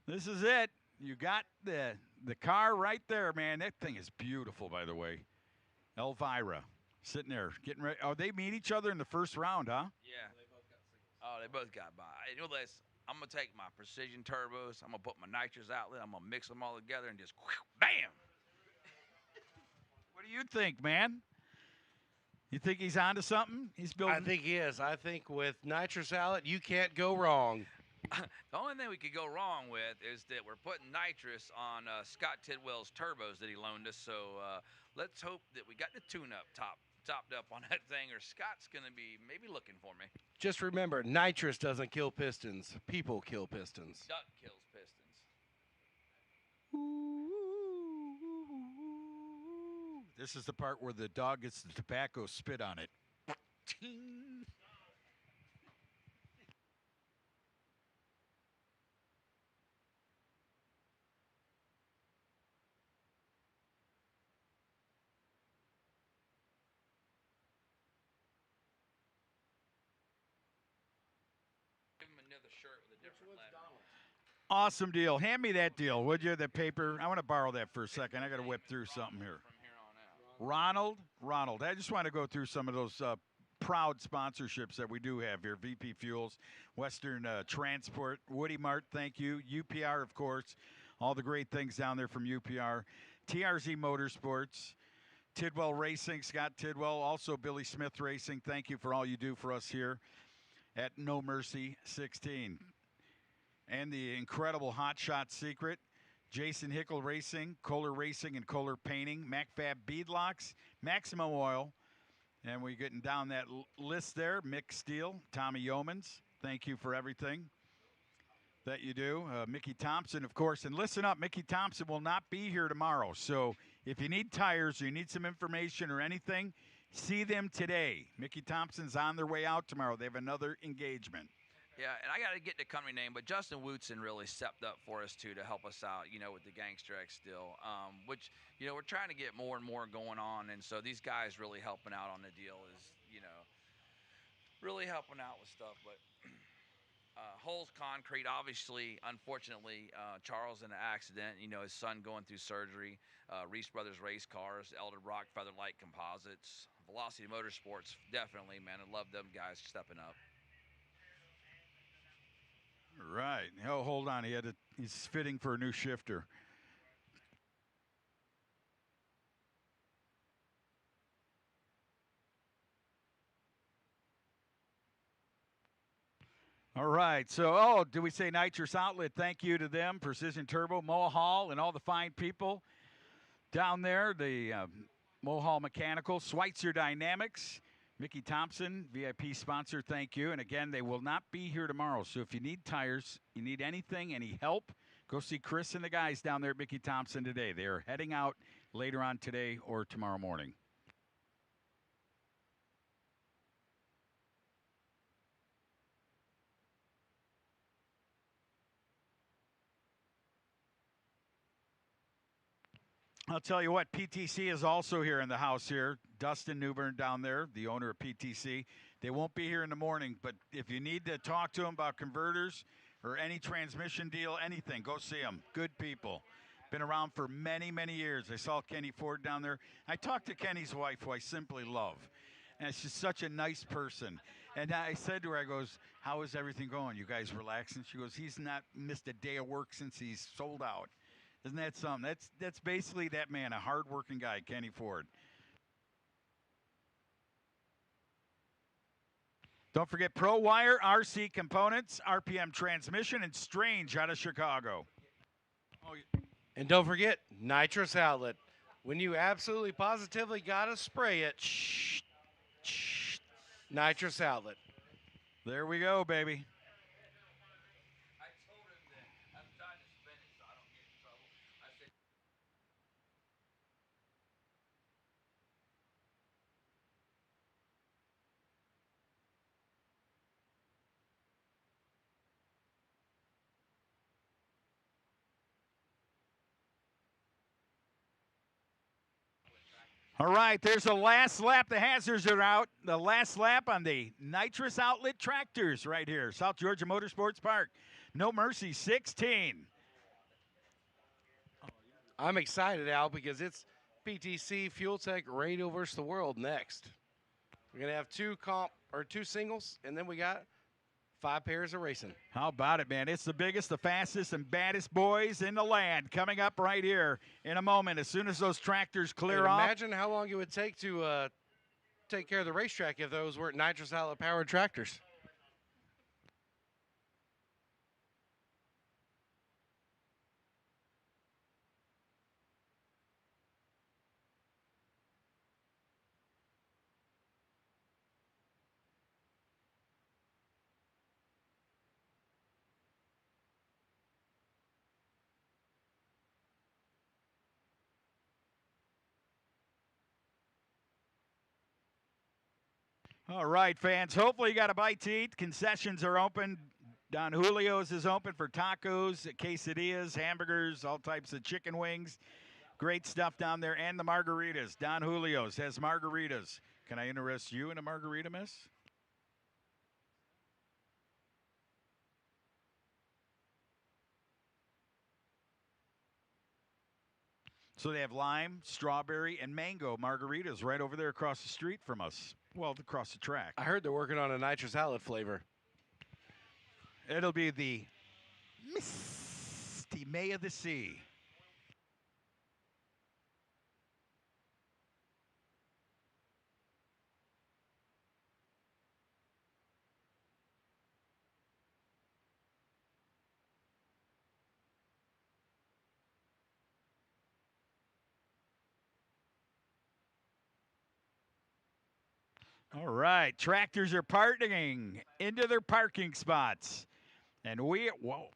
[SPEAKER 2] This is it. You got the car right there, man. That thing is beautiful, by the way. Elvira sitting there getting ready. Oh, they meet each other in the first round, huh?
[SPEAKER 3] Yeah. Oh, they both got by. You know this. I'm going to take my precision turbos. I'm going to put my nitrous outlet. I'm going to mix them all together and just bam.
[SPEAKER 2] What do you think, man? You think he's onto something? He's building.
[SPEAKER 1] I think he is. I think with nitrous outlet, you can't go wrong.
[SPEAKER 3] The only thing we could go wrong with is that we're putting nitrous on Scott Tidwell's turbos that he loaned us. So let's hope that we got the tune-up topped up on that thing, or Scott's going to be maybe looking for me.
[SPEAKER 1] Just remember, nitrous doesn't kill pistons. People kill pistons.
[SPEAKER 3] Duck kills pistons.
[SPEAKER 2] This is the part where the dog gets the tobacco spit on it.
[SPEAKER 3] Give him another shirt with a different letter.
[SPEAKER 2] Awesome deal. Hand me that deal, would you? The paper. I want to borrow that for a second. I got to whip through something here. Ronald. I just want to go through some of those proud sponsorships that we do have here. VP Fuels, Western Transport, Woody Mart, thank you. UPR, of course. All the great things down there from UPR. TRZ Motorsports, Tidwell Racing, Scott Tidwell, also Billy Smith Racing. Thank you for all you do for us here at No Mercy 16. And the incredible Hot Shot Secret, Jason Hickle Racing, Coulter Racing and Coulter Painting, MacFab Beadlocks, Maximum Oil, and we're getting down that list there. Mick Steele, Tommy Yeomans, thank you for everything that you do. Mickey Thompson, of course, and listen up, Mickey Thompson will not be here tomorrow, so if you need tires or you need some information or anything, see them today. Mickey Thompson's on their way out tomorrow. They have another engagement.
[SPEAKER 3] Yeah, and I got to get the company name, but Justin Wootson really stepped up for us, too, to help us out, with the Gangster X deal, which, we're trying to get more and more going on, and so these guys really helping out on the deal is, really helping out with stuff, but Holes Concrete, obviously, unfortunately, Charles in an accident, his son going through surgery, Reese Brothers Race Cars, Elderbrock Featherlight Composites, Velocity Motorsports, definitely, man, I love them guys stepping up.
[SPEAKER 2] Right. Oh, hold on. He's fitting for a new shifter. All right. So, did we say Nitrous Outlet? Thank you to them, Precision Turbo, Mohall, and all the fine people down there. The Mohall Mechanical, Schweitzer Dynamics, Mickey Thompson, VIP sponsor, thank you. And again, they will not be here tomorrow. So if you need tires, you need anything, any help, go see Chris and the guys down there at Mickey Thompson today. They are heading out later on today or tomorrow morning. I'll tell you what, PTC is also here in the house here. Dustin Newbern down there, the owner of PTC. They won't be here in the morning, but if you need to talk to them about converters or any transmission deal, anything, go see them. Good people. Been around for many, many years. I saw Kenny Ford down there. I talked to Kenny's wife, who I simply love. And she's such a nice person. And I said to her, I goes, how is everything going? You guys relaxing? She goes, he's not missed a day of work since he's sold out. Isn't that something? That's basically that man, a hard-working guy, Kenny Ford. Don't forget Pro Wire, RC Components, RPM Transmission, and Strange out of Chicago.
[SPEAKER 1] And don't forget nitrous outlet. When you absolutely positively gotta spray it, nitrous outlet.
[SPEAKER 2] There we go, baby. All right, there's the last lap. The hazards are out. The last lap on the nitrous outlet tractors right here. South Georgia Motorsports Park. No mercy, 16.
[SPEAKER 1] I'm excited, Al, because it's PTC Fuel Tech Radio versus the World next. We're going to have two singles, and then we got 5 pairs of racing.
[SPEAKER 2] How about it, man? It's the biggest, the fastest, and baddest boys in the land coming up right here in a moment. As soon as those tractors clear off.
[SPEAKER 1] Imagine how long it would take to take care of the racetrack if those weren't nitrous outlet powered tractors.
[SPEAKER 2] All right, fans. Hopefully you got a bite to eat. Concessions are open. Don Julio's is open for tacos, quesadillas, hamburgers, all types of chicken wings. Great stuff down there. And the margaritas. Don Julio's has margaritas. Can I interest you in a margarita, miss? So they have lime, strawberry, and mango margaritas right over there across the street from us. Well, across the track.
[SPEAKER 1] I heard they're working on a nitrous outlet flavor.
[SPEAKER 2] It'll be the Misty May of the Sea. All right, tractors are parking into their parking spots. And whoa.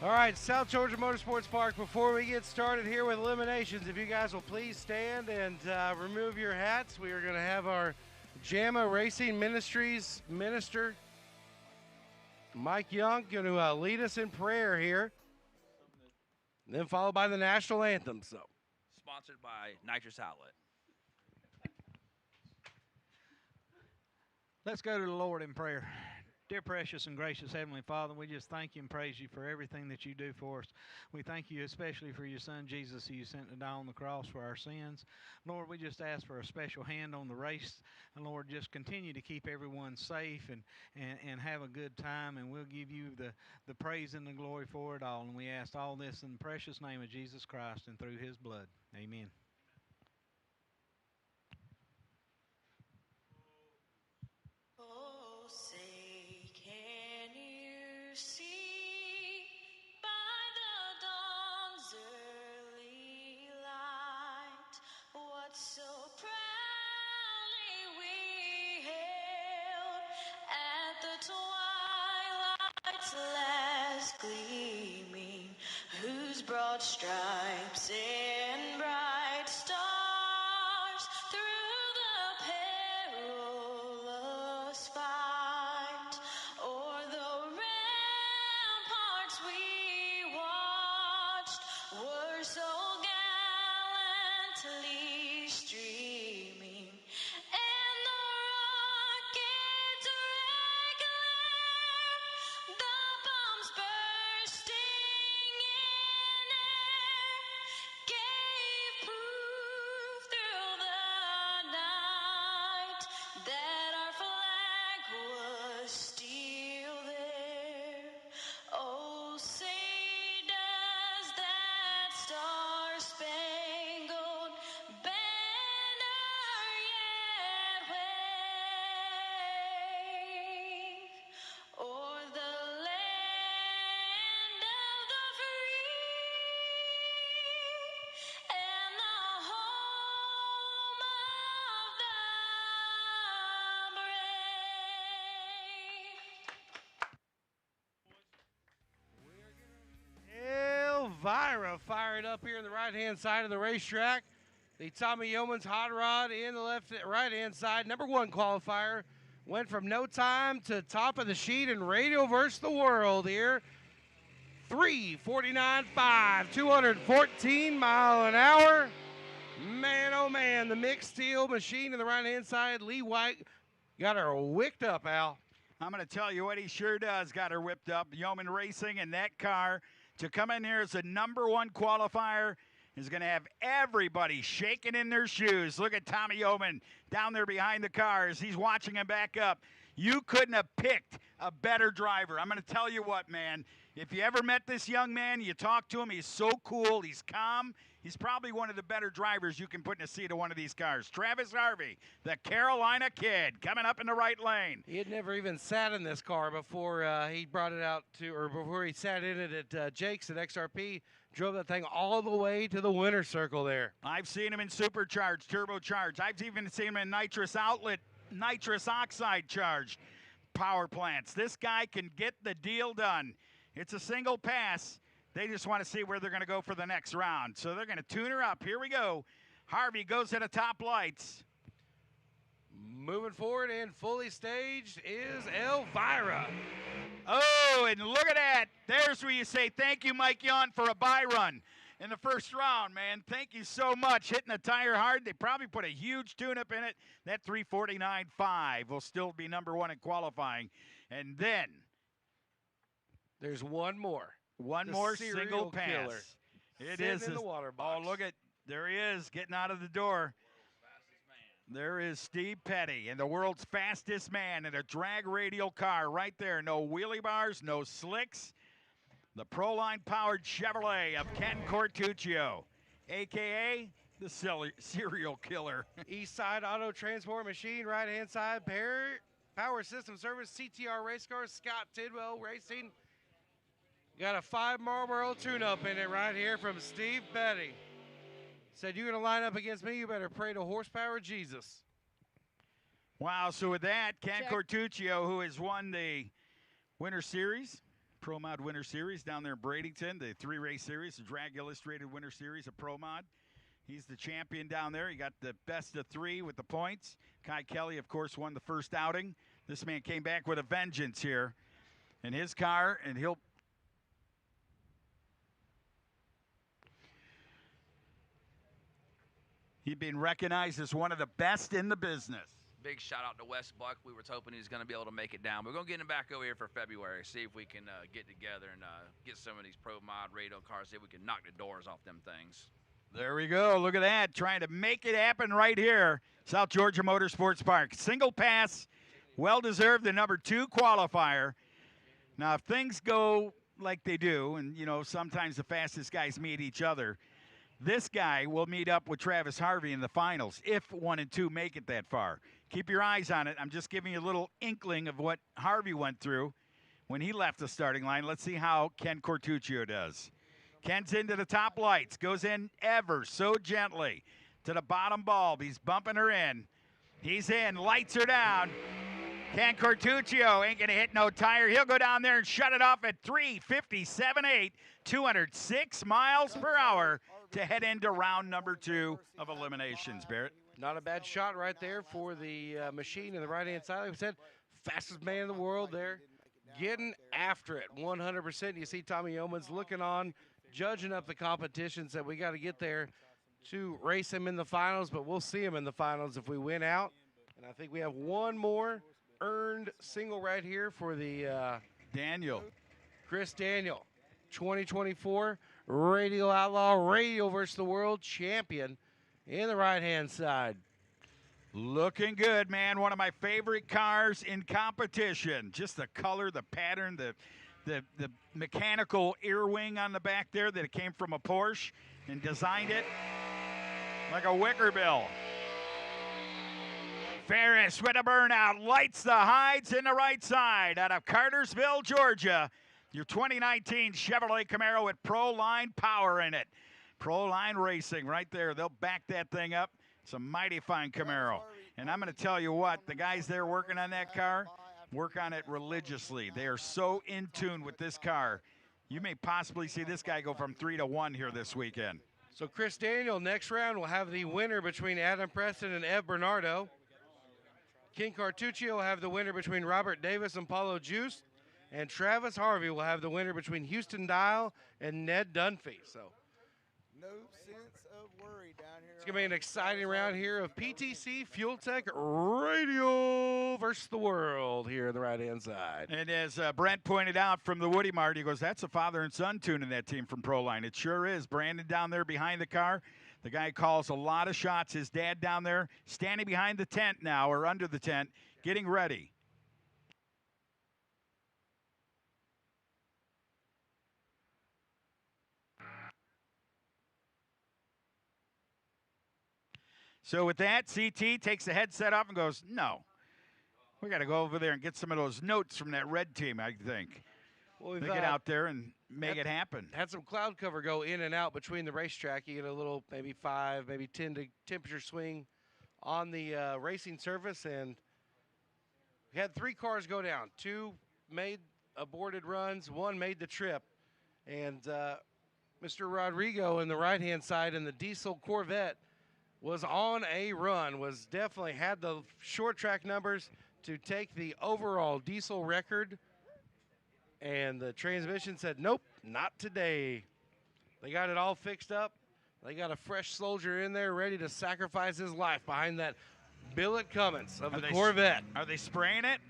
[SPEAKER 1] All right, South Georgia Motorsports Park, before we get started here with eliminations, if you guys will please stand and remove your hats. We are going to have our JAMA Racing Ministries minister, Mike Young, going to lead us in prayer here, and then followed by the national anthem. So,
[SPEAKER 3] sponsored by Nitrous Outlet.
[SPEAKER 11] Let's go to the Lord in prayer. Dear precious and gracious Heavenly Father, we just thank you and praise you for everything that you do for us. We thank you especially for your son Jesus, who you sent to die on the cross for our sins. Lord, we just ask for a special hand on the race. And Lord, just continue to keep everyone safe and have a good time. And we'll give you the praise and the glory for it all. And we ask all this in the precious name of Jesus Christ and through his blood. Amen.
[SPEAKER 12] broad stripes and bright stars through the perilous fight, o'er the ramparts we watched were so gallantly streaming, and the rockets regular, the bombs bursting in air, gave proof through the night that our flag was still there. Oh, say does that star-spangled banner yet wave o'er the land of the free and the home of the brave.
[SPEAKER 1] Elvira fired up here in the right-hand side of the racetrack. The Tommy Yeomans hot rod in the right-hand side. Number 1 qualifier went from no time to top of the sheet and radio versus the world here. 3:49.5, 214 mile an hour. Man, oh man, the mixed steel machine in the right-hand side. Lee White got her wicked up, Al.
[SPEAKER 2] I'm going to tell you what he sure does. Got her whipped up. Yeoman Racing and that car to come in here as a number 1 qualifier is going to have everybody shaking in their shoes. Look at Tommy Yeoman down there behind the cars. He's watching him back up. You couldn't have picked a better driver. I'm going to tell you what, man. If you ever met this young man, you talk to him, he's so cool, he's calm. He's probably one of the better drivers you can put in a seat of one of these cars. Travis Harvey, the Carolina kid, coming up in the right lane.
[SPEAKER 1] He had never even sat in this car before he brought it out to, or before he sat in it at Jake's at XRP, drove that thing all the way to the winner's circle there.
[SPEAKER 2] I've seen him in supercharged, turbocharged. I've even seen him in nitrous outlet, nitrous oxide charged power plants. This guy can get the deal done. It's a single pass. They just want to see where they're going to go for the next round. So they're going to tune her up. Here we go. Harvey goes to the top lights.
[SPEAKER 1] Moving forward and fully staged is Elvira.
[SPEAKER 2] Oh, and look at that. There's where you say thank you, Mike Yon, for a bye run in the first round, man. Thank you so much. Hitting the tire hard. They probably put a huge tune-up in it. That 349.5 will still be number 1 in qualifying. And then
[SPEAKER 1] there's one more.
[SPEAKER 2] One more single pass.
[SPEAKER 1] Killer.
[SPEAKER 2] It is
[SPEAKER 1] in the water box.
[SPEAKER 2] Oh, look at, there he is, getting out of the door. There is Steve Petty, and the world's fastest man in a drag radial car right there. No wheelie bars, no slicks. The Proline powered Chevrolet of Ken Quartuccio, a.k.a. the serial killer.
[SPEAKER 1] East Side Auto Transport Machine, right-hand side, Power System Service, CTR Race Cars, Scott Tidwell Racing. Got a 5 Marlboro tune-up in it right here from Steve Petty. Said, you're going to line up against me, you better pray to horsepower Jesus.
[SPEAKER 2] Wow, so with that, Ken Quartuccio, who has won the Winter Series, Pro Mod Winter Series down there in Bradenton, the 3-race series, the Drag Illustrated Winter Series of Pro Mod. He's the champion down there. He got the best of 3 with the points. Kai Kelly, of course, won the first outing. This man came back with a vengeance here in his car, and he's been recognized as one of the best in the business.
[SPEAKER 3] Big shout out to Wes Buck. We were hoping he was going to be able to make it down. We're going to get him back over here for February, see if we can get together and get some of these Pro Mod radio cars, see if we can knock the doors off them things.
[SPEAKER 2] There we go. Look at that. Trying to make it happen right here. South Georgia Motorsports Park. Single pass. Well-deserved, the number 2 qualifier. Now, if things go like they do, and, you know, sometimes the fastest guys meet each other, this guy will meet up with Travis Harvey in the finals if 1 and 2 make it that far. Keep your eyes on it. I'm just giving you a little inkling of what Harvey went through when he left the starting line. Let's see how Ken Quartuccio does. Ken's into the top lights, goes in ever so gently to the bottom bulb. He's bumping her in. He's in, lights her down. Can Quartuccio ain't going to hit no tire. He'll go down there and shut it off at 3:57.8, 206 miles per hour to head into round number 2 of eliminations, Barrett.
[SPEAKER 1] Not a bad shot right there for the machine in the right-hand side. Like we said, fastest man in the world there, getting after it 100%. You see Tommy Yeomans looking on, judging up the competitions that we got to get there to race him in the finals, but we'll see him in the finals if we win out. And I think we have one more earned single right here for the
[SPEAKER 2] Daniel.
[SPEAKER 1] Chris Daniel, 2024 Radial Outlaw, Radial versus the World champion in the right-hand side.
[SPEAKER 2] Looking good, man. One of my favorite cars in competition. Just the color, the pattern, the mechanical ear wing on the back there that it came from a Porsche and designed it like a wicker bill. Ferris with a burnout, lights the hides in the right side out of Cartersville, Georgia. Your 2019 Chevrolet Camaro with Proline power in it. Proline Racing right there. They'll back that thing up. It's a mighty fine Camaro. And I'm going to tell you what, the guys there working on that car work on it religiously. They are so in tune with this car. You may possibly see this guy go from 3 to 1 here this weekend.
[SPEAKER 1] So Chris Daniel, next round, will have the winner between Adam Preston and Ev Bernardo. King Quartuccio will have the winner between Robert Davis and Paulo Juice. And Travis Harvey will have the winner between Houston Dial and Ned Dunphy. So
[SPEAKER 13] no sense of worry down here.
[SPEAKER 1] It's going to be an exciting round here of PTC Fuel Tech Radio versus the World here on the right-hand side.
[SPEAKER 2] And as Brent pointed out from the Woody Mart, he goes, that's a father and son tuning that team from Proline. It sure is. Brandon down there behind the car. The guy calls a lot of shots. His dad down there standing behind the tent now, or under the tent, getting ready. So with that, CT takes the headset off and goes, no. We got to go over there and get some of those notes from that red team, I think.
[SPEAKER 1] Well, we've
[SPEAKER 2] they get out there and make it happen.
[SPEAKER 1] Had some cloud cover go in and out between the racetrack. You get a little, maybe 5, maybe 10 temperature swing on the racing surface. And we had 3 cars go down. 2 made aborted runs. 1 made the trip. And Mr. Rodrigo in the right-hand side in the diesel Corvette was on a run, was definitely had the short track numbers to take the overall diesel record. And the transmission said, nope, not today. They got it all fixed up. They got a fresh soldier in there ready to sacrifice his life behind that billet Cummins of the Corvette.
[SPEAKER 2] Are they spraying it?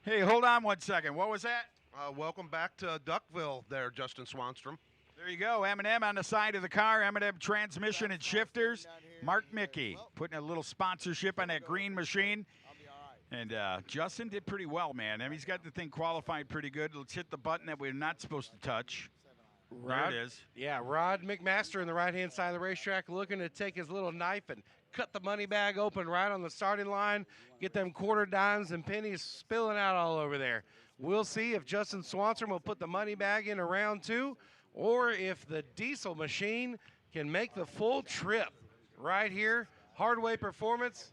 [SPEAKER 2] Hey, hold on 1 second. What was that?
[SPEAKER 14] Welcome back to Duckville there, Justin Swanstrom.
[SPEAKER 2] There you go. M&M on the side of the car. M&M transmission and shifters. Mark Mickey putting a little sponsorship on that green machine. And Justin did pretty well, man. I mean, he's got the thing qualified pretty good. Let's hit the button that we're not supposed to touch. There it is.
[SPEAKER 1] Yeah, Rod McMaster in the right-hand side of the racetrack looking to take his little knife and cut the money bag open right on the starting line, get them quarter dimes and pennies spilling out all over there. We'll see if Justin Swanstrom will put the money bag in round 2 or if the diesel machine can make the full trip right here. Hardway Performance.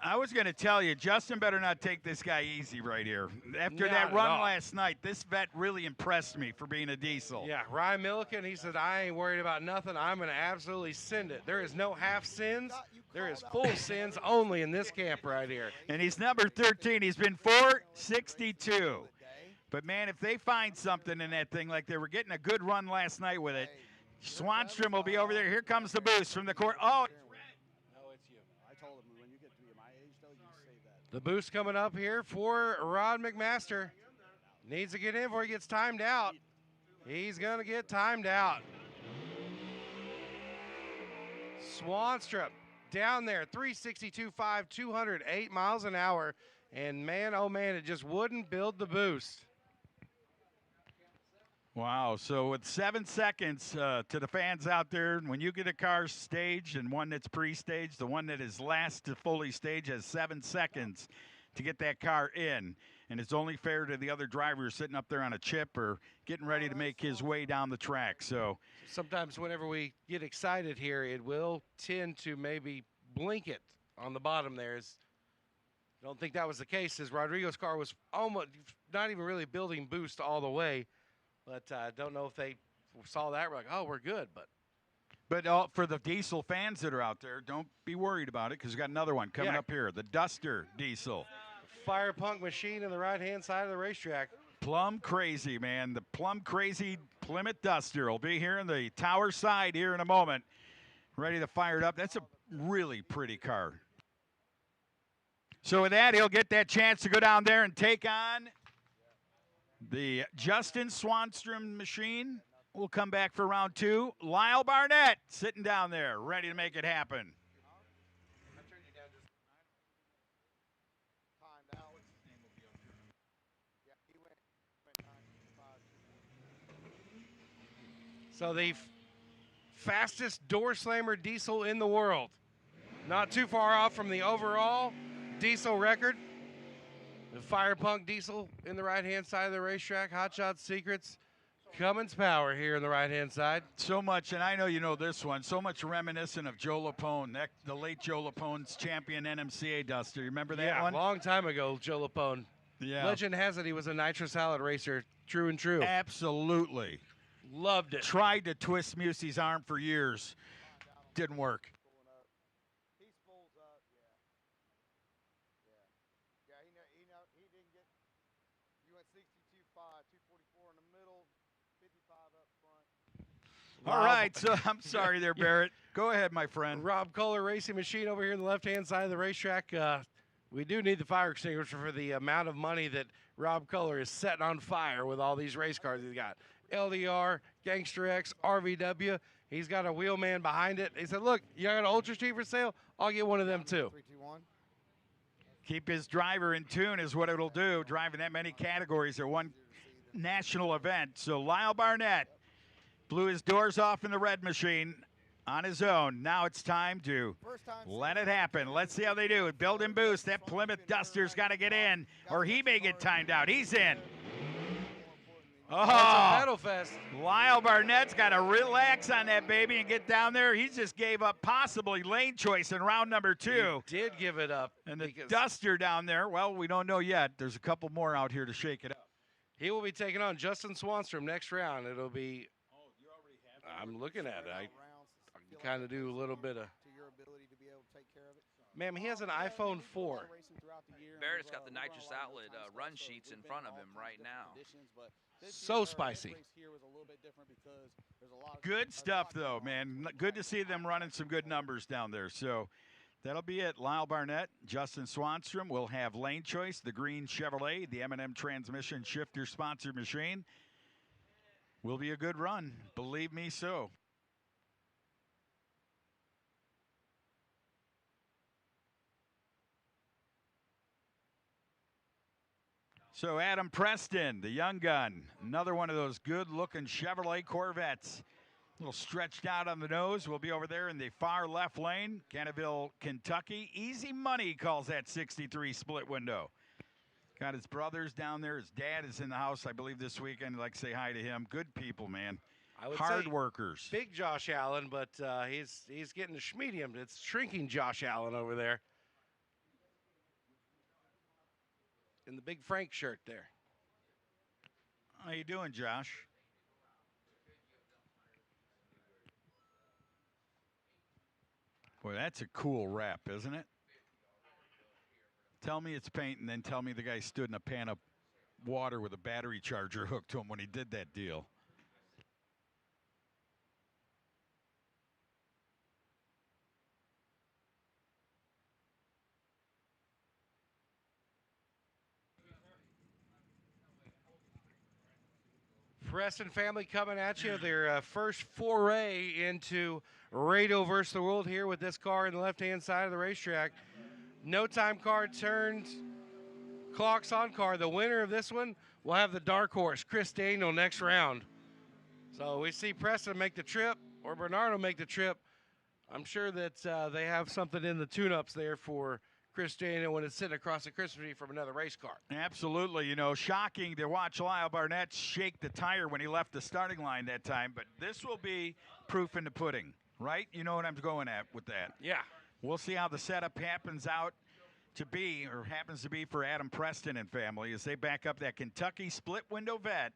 [SPEAKER 2] I was going to tell you, Justin better not take this guy easy right here. After that run last night, this vet really impressed me for being a diesel.
[SPEAKER 1] Yeah, Ryan Milliken, he said, I ain't worried about nothing. I'm going to absolutely send it. There is no half sins. There is full sins only in this camp right here.
[SPEAKER 2] And he's number 13. He's been 462. But, man, if they find something in that thing, like they were getting a good run last night with it, Swanstrom will be over there. Here comes the boost from the court. Oh,
[SPEAKER 1] the boost coming up here for Rod McMaster. Needs to get in before he gets timed out. He's going to get timed out. Swanstrom down there, 362.5, 208 miles an hour. And man, oh man, it just wouldn't build the boost.
[SPEAKER 2] Wow. So with 7 seconds to the fans out there, when you get a car staged and one that's pre-staged, the one that is last to fully stage has 7 seconds to get that car in. And it's only fair to the other driver sitting up there on a chip or getting ready to make his way down the track. So
[SPEAKER 1] sometimes whenever we get excited here, it will tend to maybe blink it on the bottom there. I don't think that was the case, as Rodrigo's car was almost not even really building boost all the way. But I don't know if they saw that. We're like, oh, we're good.
[SPEAKER 2] But for the diesel fans that are out there, don't be worried about it because we've got another one coming up here, the Duster diesel.
[SPEAKER 1] Fire Punk machine on the right-hand side of the racetrack.
[SPEAKER 2] Plum crazy, man. The plum crazy Plymouth Duster will be here on the tower side here in a moment. Ready to fire it up. That's a really pretty car. So with that, he'll get that chance to go down there and take on the Justin Swanstrom machine. We'll come back for round 2. Lyall Barnett sitting down there, ready to make it happen.
[SPEAKER 1] So the fastest door slammer diesel in the world. Not too far off from the overall diesel record. The Fire Punk diesel in the right-hand side of the racetrack. Hot Shot Secrets. Cummins Power here in the right-hand side.
[SPEAKER 2] So much, and I know you know this one, so much reminiscent of Joe Lapone, the late Joe Lapone's champion NMCA Duster. You remember that one?
[SPEAKER 1] Yeah, a long time ago, Joe Lapone.
[SPEAKER 2] Yeah.
[SPEAKER 1] Legend has it he was a nitrous salad racer, true and true.
[SPEAKER 2] Absolutely.
[SPEAKER 1] Loved it.
[SPEAKER 2] Tried to twist Musey's arm for years. Didn't work. All right, so I'm sorry there, Barrett. Go ahead, my friend.
[SPEAKER 1] Rob Coulter Racing Machine over here on the left-hand side of the racetrack. We do need the fire extinguisher for the amount of money that Rob Coulter is setting on fire with all these race cars he's got. LDR, Gangster X, RVW. He's got a wheelman behind it. He said, look, you got an Ultra Street for sale? I'll get one of them too.
[SPEAKER 2] Keep his driver in tune is what it'll do, driving that many categories at one national event. So Lyall Barnett blew his doors off in the red machine on his own. Now it's time to let it happen. Let's see how they do. Build and boost. That Plymouth Duster's got to get in, or he may get timed out. He's in. Oh,
[SPEAKER 1] that's a pedal fest.
[SPEAKER 2] Lyall Barnett's got to relax on that baby and get down there. He just gave up possibly lane choice in round number 2.
[SPEAKER 1] He did give it up.
[SPEAKER 2] And the Duster down there, well, we don't know yet. There's a couple more out here to shake it up.
[SPEAKER 1] He will be taking on Justin Swanstrom next round. It'll be, I'm looking at it. I can kind of do a little bit of. Ma'am, he has an iPhone 4.
[SPEAKER 3] Barrett's got the nitrous outlet run sheets in front of him right now.
[SPEAKER 1] So spicy.
[SPEAKER 2] Good stuff, though, man. Good to see them running some good numbers down there. So that'll be it. Lyall Barnett, Justin Swanstrom will have lane choice, the green Chevrolet, the M&M transmission shifter sponsored machine. Will be a good run. Believe me so. So Adam Preston, the young gun, another one of those good-looking Chevrolet Corvettes. A little stretched out on the nose. We'll be over there in the far left lane, Gainesville, Kentucky. Easy money calls that 63 split window. Got his brothers down there. His dad is in the house, I believe, this weekend. I'd like to say hi to him. Good people, man.
[SPEAKER 1] I would
[SPEAKER 2] Hard
[SPEAKER 1] say
[SPEAKER 2] workers.
[SPEAKER 1] Big Josh Allen, but he's getting a schmedium. It's shrinking Josh Allen over there. In the big Frank shirt there.
[SPEAKER 2] How you doing, Josh? Boy, that's a cool wrap, isn't it? Tell me it's paint, and then tell me the guy stood in a pan of water with a battery charger hooked to him when he did that deal.
[SPEAKER 1] Preston family coming at you. Their first foray into radio versus the world here with this car in the left-hand side of the racetrack. No time car turned clocks on car. The winner of this one will have the dark horse, Chris Daniel, next round. So we see Preston make the trip or Bernardo make the trip. I'm sure that they have something in the tune-ups there for Chris Daniel when it's sitting across the Christmas tree from another race car.
[SPEAKER 2] Absolutely. You know, shocking to watch Lyall Barnett shake the tire when he left the starting line that time, but this will be proof in the pudding, right? You know what I'm going at with that.
[SPEAKER 1] Yeah.
[SPEAKER 2] We'll see how the setup happens to be for Adam Preston and family as they back up that Kentucky split window vet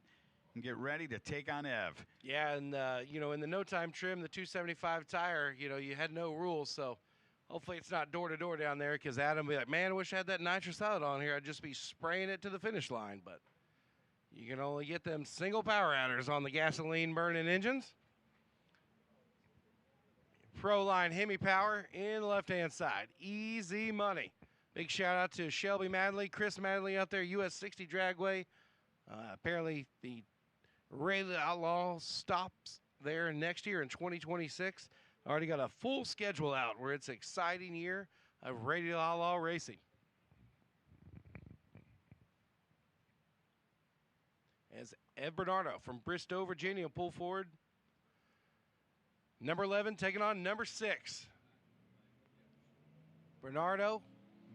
[SPEAKER 2] and get ready to take on Ev.
[SPEAKER 1] Yeah, and, you know, in the no-time trim, the 275 tire, you know, you had no rules, so hopefully it's not door-to-door down there because Adam will be like, man, I wish I had that nitrous salad on here. I'd just be spraying it to the finish line, but you can only get them single power adders on the gasoline-burning engines. Proline Hemi Power in the left-hand side. Easy money. Big shout-out to Shelby Madley, Chris Madley out there, US 60 Dragway. Apparently the Radio Outlaw stops there next year in 2026. Already got a full schedule out where it's an exciting year of Radio Outlaw racing. As Ed Bernardo from Bristow, Virginia, pull forward. Number 11 taking on number 6. Bernardo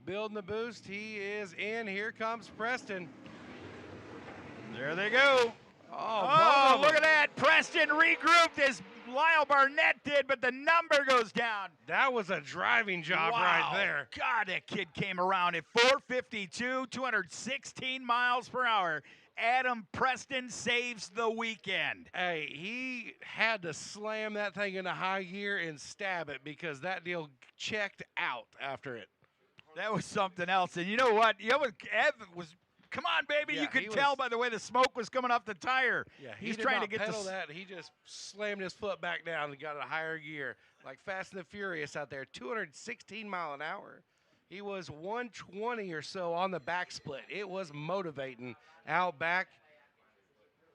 [SPEAKER 1] building the boost. He is in. Here comes Preston.
[SPEAKER 2] There they go.
[SPEAKER 1] Oh,
[SPEAKER 2] look at that. Preston regrouped as Lyall Barnett did, but the number goes down.
[SPEAKER 1] That was a driving job right there.
[SPEAKER 2] God, that kid came around at 452, 216 miles per hour. Adam Preston saves the weekend.
[SPEAKER 1] Hey, he had to slam that thing into high gear and stab it because that deal checked out after it.
[SPEAKER 2] That was something else. And you know what? Ev was, come on, baby.
[SPEAKER 1] Yeah,
[SPEAKER 2] you could tell by the way the smoke was coming off the tire.
[SPEAKER 1] Yeah,
[SPEAKER 2] he's trying to get
[SPEAKER 1] pedal that. He just slammed his foot back down and got a higher gear. Like Fast and the Furious out there, 216 mile an hour. He was 120 or so on the back split. It was motivating out back.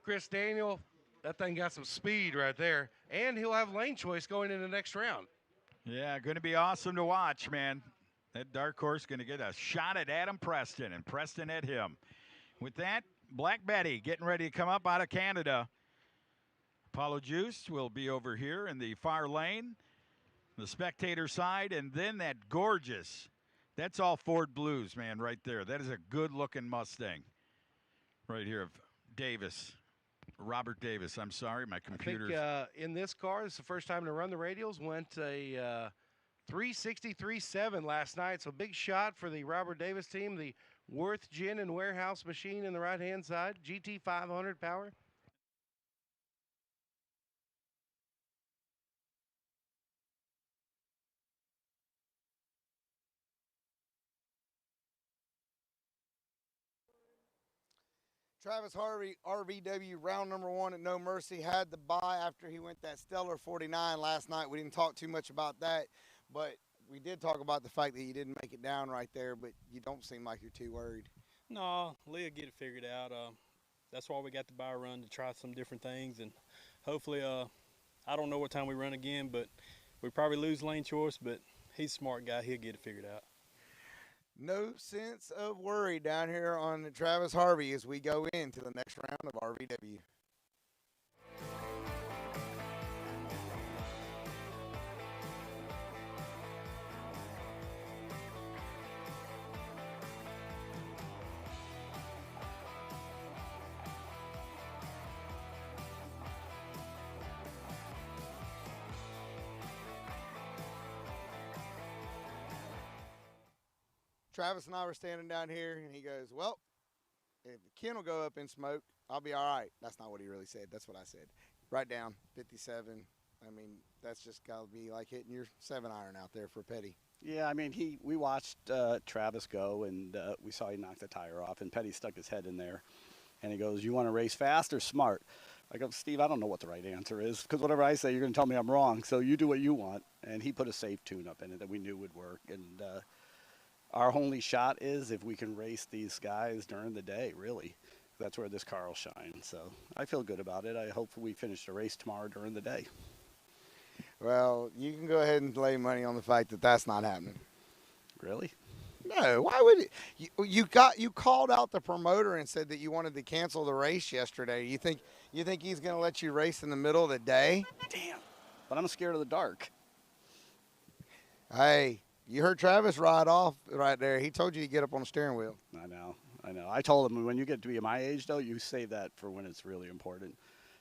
[SPEAKER 1] Chris Daniel, that thing got some speed right there. And he'll have lane choice going into the next round.
[SPEAKER 2] Yeah, going to be awesome to watch, man. That dark horse going to get a shot at Adam Preston, and Preston at him. With that, Black Betty getting ready to come up out of Canada. Apollo Juice will be over here in the far lane, the spectator side, and then that gorgeous, that's all Ford Blues, man, right there. That is a good-looking Mustang right here of Davis. Robert Davis, I'm sorry, my computer's...
[SPEAKER 1] I think in this car, this is the first time to run the radials, went a 363.7 last night, so big shot for the Robert Davis team, the Worth Gin and Warehouse machine in the right-hand side, GT 500 power.
[SPEAKER 15] Travis Harvey, RVW, round number 1 at No Mercy, had the bye after he went that stellar 49 last night. We didn't talk too much about that, but we did talk about the fact that you didn't make it down right there, but you don't seem like you're too worried.
[SPEAKER 16] No, Leah get it figured out. That's why we got the bye run, to try some different things, and hopefully, I don't know what time we run again, but we probably lose lane choice, but he's a smart guy. He'll get it figured out.
[SPEAKER 15] No sense of worry down here on Travis Harvey as we go into the next round of RVW. Travis and I were standing down here, and he goes, well, if the Ken will go up in smoke, I'll be all right. That's not what he really said. That's what I said. Right down, 57. I mean, that's just got to be like hitting your 7-iron out there for Petty.
[SPEAKER 17] Yeah, I mean, we watched Travis go, and we saw he knock the tire off, and Petty stuck his head in there. And he goes, you want to race fast or smart? I go, Steve, I don't know what the right answer is, because whatever I say, you're going to tell me I'm wrong, so you do what you want. And he put a safe tune-up in it that we knew would work. And our only shot is if we can race these guys during the day, really. That's where this car will shine. So I feel good about it. I hope we finish the race tomorrow during the day.
[SPEAKER 15] Well, you can go ahead and lay money on the fact that that's not happening.
[SPEAKER 17] Really?
[SPEAKER 15] No, why would it? You called out the promoter and said that you wanted to cancel the race yesterday. You think he's going to let you race in the middle of the day?
[SPEAKER 17] Damn. But I'm scared of the dark.
[SPEAKER 15] Hey, you heard Travis ride off right there. He told you to get up on the steering wheel.
[SPEAKER 17] I know. I told him when you get to be my age, though, you save that for when it's really important.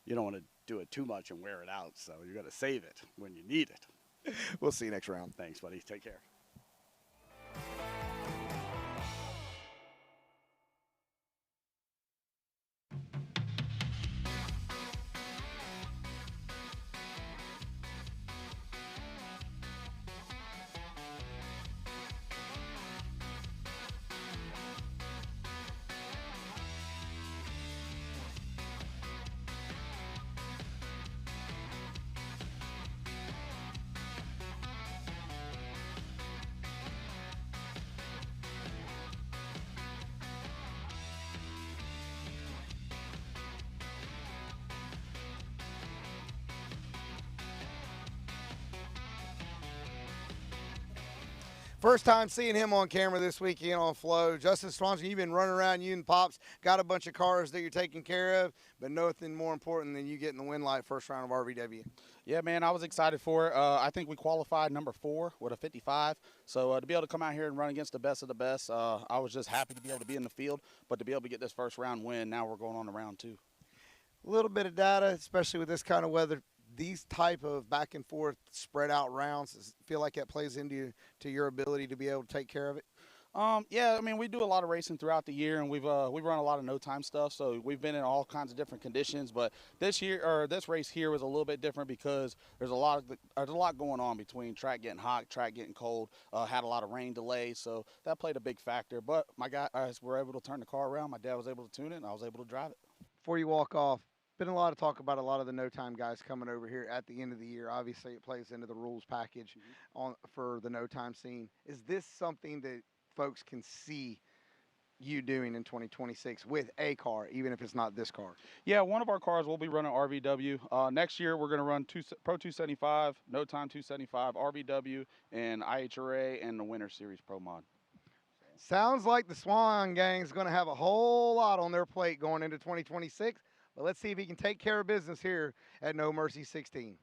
[SPEAKER 17] You don't want to do it too much and wear it out, so you got to save it when you need it.
[SPEAKER 15] We'll see you next round.
[SPEAKER 17] Thanks, buddy. Take care.
[SPEAKER 15] First time seeing him on camera this weekend on Flo. Justin Swanstrom, you've been running around, you and Pops, got a bunch of cars that you're taking care of, but nothing more important than you getting the win light first round of RVW.
[SPEAKER 18] Yeah, man, I was excited for it. I think we qualified number 4 with a 55. So to be able to come out here and run against the best of the best, I was just happy to be able to be in the field, but to be able to get this first round win, now we're going on to round 2.
[SPEAKER 15] A little bit of data, especially with this kind of weather. These type of back and forth spread out rounds, feel like that plays into your ability to be able to take care of it?
[SPEAKER 18] Yeah, I mean, we do a lot of racing throughout the year, and we've run a lot of no-time stuff, so we've been in all kinds of different conditions. But this race here was a little bit different because there's a lot going on between track getting hot, track getting cold. Had a lot of rain delays, so that played a big factor. But my guys were able to turn the car around. My dad was able to tune it, and I was able to drive it.
[SPEAKER 15] Before you walk off, been a lot of talk about a lot of the no-time guys coming over here at the end of the year. Obviously, it plays into the rules package for the no-time scene. Is this something that folks can see you doing in 2026 with a car, even if it's not this car?
[SPEAKER 18] Yeah, one of our cars will be running RVW. Next year, we're going to run Pro 275, no-time 275, RVW, and IHRA, and the Winter Series Pro Mod.
[SPEAKER 15] Sounds like the Swan gang is going to have a whole lot on their plate going into 2026. But let's see if he can take care of business here at No Mercy 16.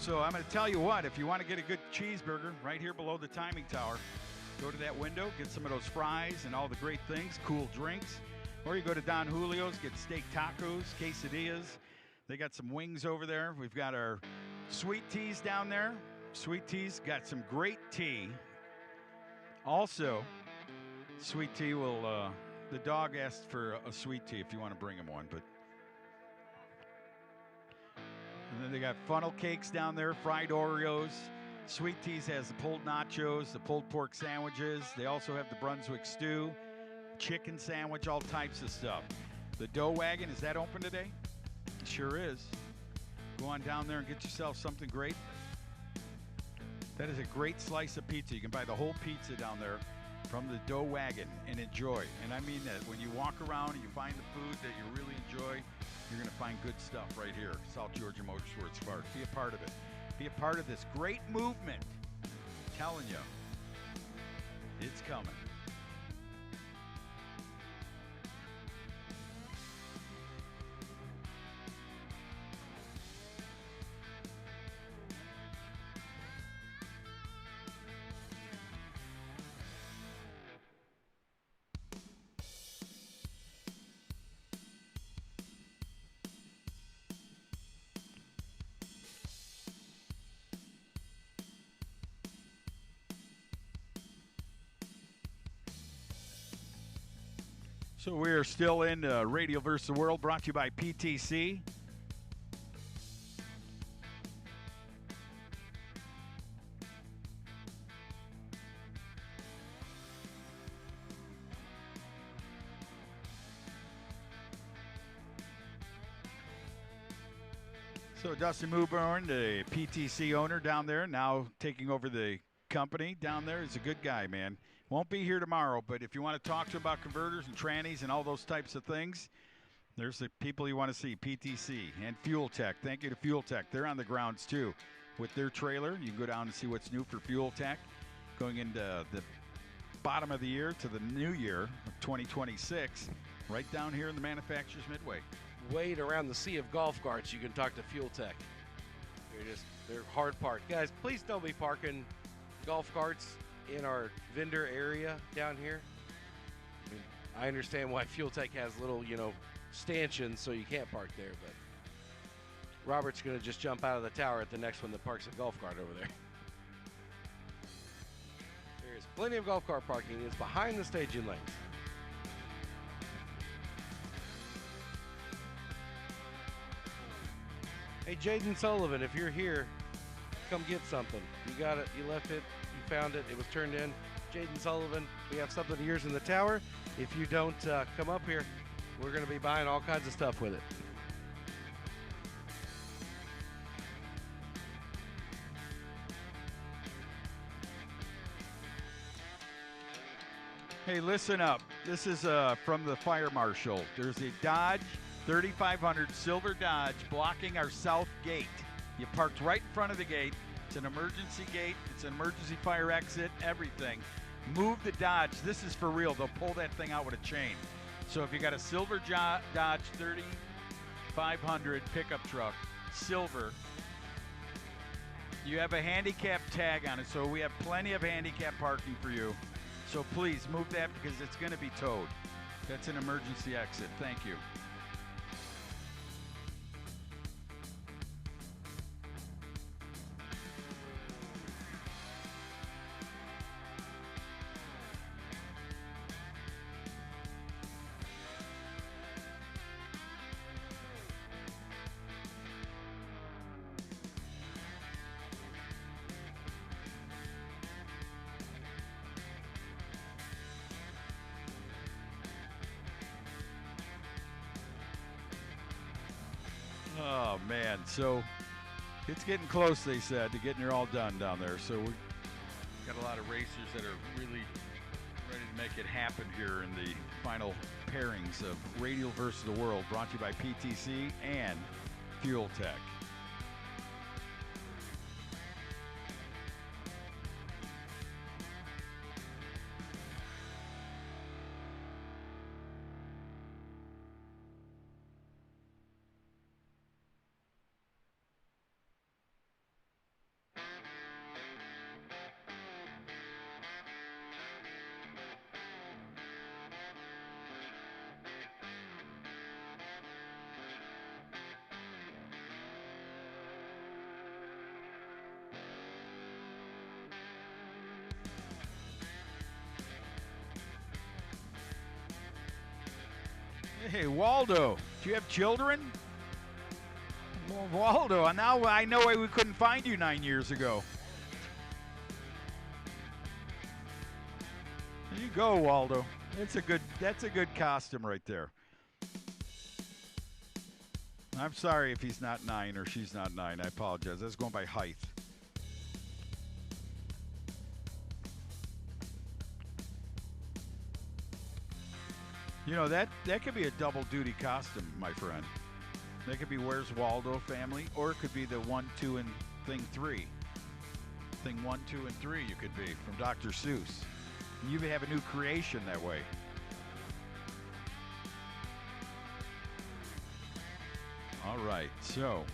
[SPEAKER 2] So I'm going to tell you what, if you want to get a good cheeseburger right here below the timing tower, go to that window, get some of those fries and all the great things, cool drinks. Or you go to Don Julio's, get steak tacos, quesadillas. They got some wings over there. We've got our sweet teas down there. Sweet teas got some great tea. Also, sweet tea will, the dog asked for a sweet tea if you want to bring him one. But and then they got funnel cakes down there, fried Oreos. Sweet Teas has the pulled nachos, the pulled pork sandwiches. They also have the Brunswick stew, chicken sandwich, all types of stuff. The Dough Wagon, is that open today? It sure is. Go on down there and get yourself something great. That is a great slice of pizza. You can buy the whole pizza down there from the Dough Wagon and enjoy. And I mean that. When you walk around and you find the food that you really enjoy, you're going to find good stuff right here. South Georgia Motorsports Park. Be a part of it. Be a part of this great movement. I'm telling you, it's coming. So we are still in Radio versus the World, brought to you by PTC. So Dustin Muborn, the PTC owner down there, now taking over the company down there, is a good guy, man. Won't be here tomorrow, but if you want to talk to him about converters and trannies and all those types of things, there's the people you want to see, PTC and Fuel Tech. Thank you to Fuel Tech. They're on the grounds, too, with their trailer. You can go down and see what's new for Fuel Tech going into the bottom of the year to the new year of 2026, right down here in the Manufacturers Midway.
[SPEAKER 1] Wade around the sea of golf carts, you can talk to Fuel Tech. They're hard parked. Guys, please don't be parking golf carts in our vendor area down here. I mean, I understand why Fuel Tech has little, stanchions so you can't park there, but Robert's going to just jump out of the tower at the next one that parks a golf cart over there. There's plenty of golf cart parking. It's behind the staging lanes. Hey, Jaden Sullivan, if you're here, come get something. You got it. You left it. You found it. It was turned in. Jaden Sullivan, we have something of yours in the tower. If you don't come up here, we're going to be buying all kinds of stuff with it.
[SPEAKER 2] Hey, listen up. This is from the fire marshal. There's a Dodge 3500 silver Dodge blocking our south gate. You parked right in front of the gate. It's an emergency gate. It's an emergency fire exit, everything. Move the Dodge. This is for real. They'll pull that thing out with a chain. So if you got a silver Dodge 3500 pickup truck, silver, you have a handicap tag on it. So we have plenty of handicap parking for you. So please move that because it's going to be towed. That's an emergency exit. Thank you. Oh, man. So it's getting close, they said, to getting it all done down there. So we've got a lot of racers that are really ready to make it happen here in the final pairings of Radial versus the World, brought to you by PTC and Fuel Tech. Hey, Waldo, do you have children? Well, Waldo, now I know why we couldn't find you 9 years ago. There you go, Waldo. That's a good costume right there. I'm sorry if he's not 9 or she's not 9. I apologize. That's going by height. You know, that could be a double duty costume, my friend. That could be Where's Waldo family, or it could be the 1, 2, and Thing 3. Thing 1, 2, and 3 you could be from Dr. Seuss. You may have a new creation that way. All right, so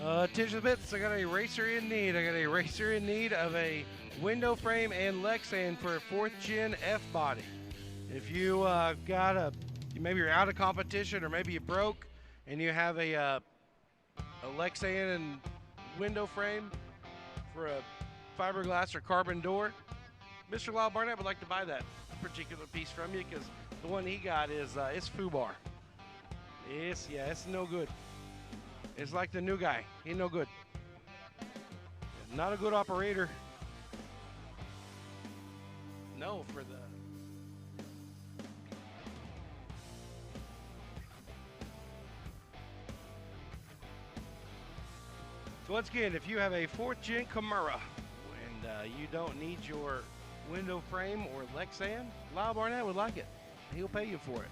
[SPEAKER 1] Attention bits, I got a racer in need. I got a racer in need of a window frame and Lexan for a 4th gen F body. If you maybe you're out of competition, or maybe you broke and you have a Lexan and window frame for a fiberglass or carbon door, Mr. Lyall Barnett would like to buy that particular piece from you, because the one he got is it's FUBAR. It's no good. It's like the new guy. He no good. Not a good operator. No, for the... So once again, if you have a 4th gen Camaro and you don't need your window frame or Lexan, Lyall Barnett would like it. He'll pay you for it.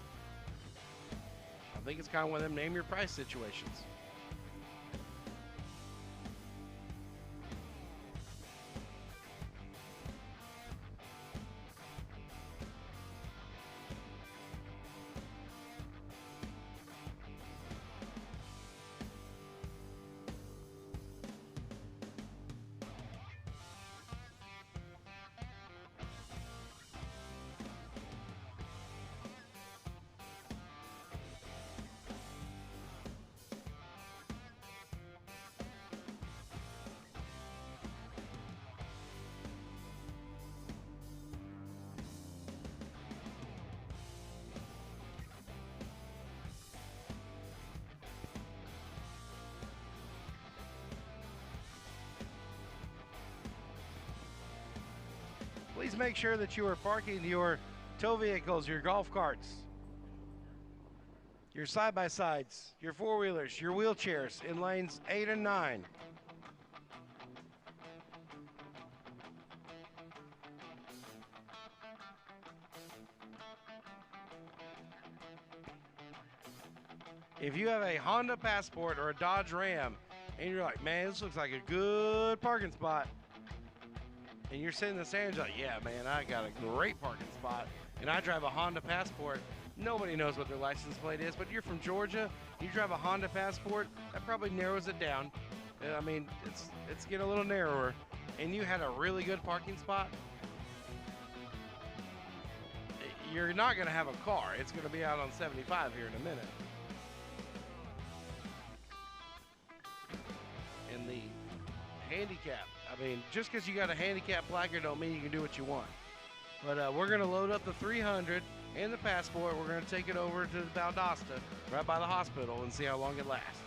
[SPEAKER 1] I think it's kind of one of them name your price situations. Please make sure that you are parking your tow vehicles, your golf carts, your side-by-sides, your four-wheelers, your wheelchairs in lanes 8 and 9. If you have a Honda Passport or a Dodge Ram and you're like, man, this looks like a good parking spot, and you're sitting in the stands like, yeah, man, I got a great parking spot, and I drive a Honda Passport, nobody knows what their license plate is, but you're from Georgia, you drive a Honda Passport, that probably narrows it down. I mean, it's getting a little narrower, and you had a really good parking spot, you're not going to have a car. It's going to be out on 75 here in a minute. And the handicap, I mean, just because you got a handicap placard don't mean you can do what you want. But we're going to load up the 300 and the Passport. We're going to take it over to Valdosta, right by the hospital, and see how long it lasts.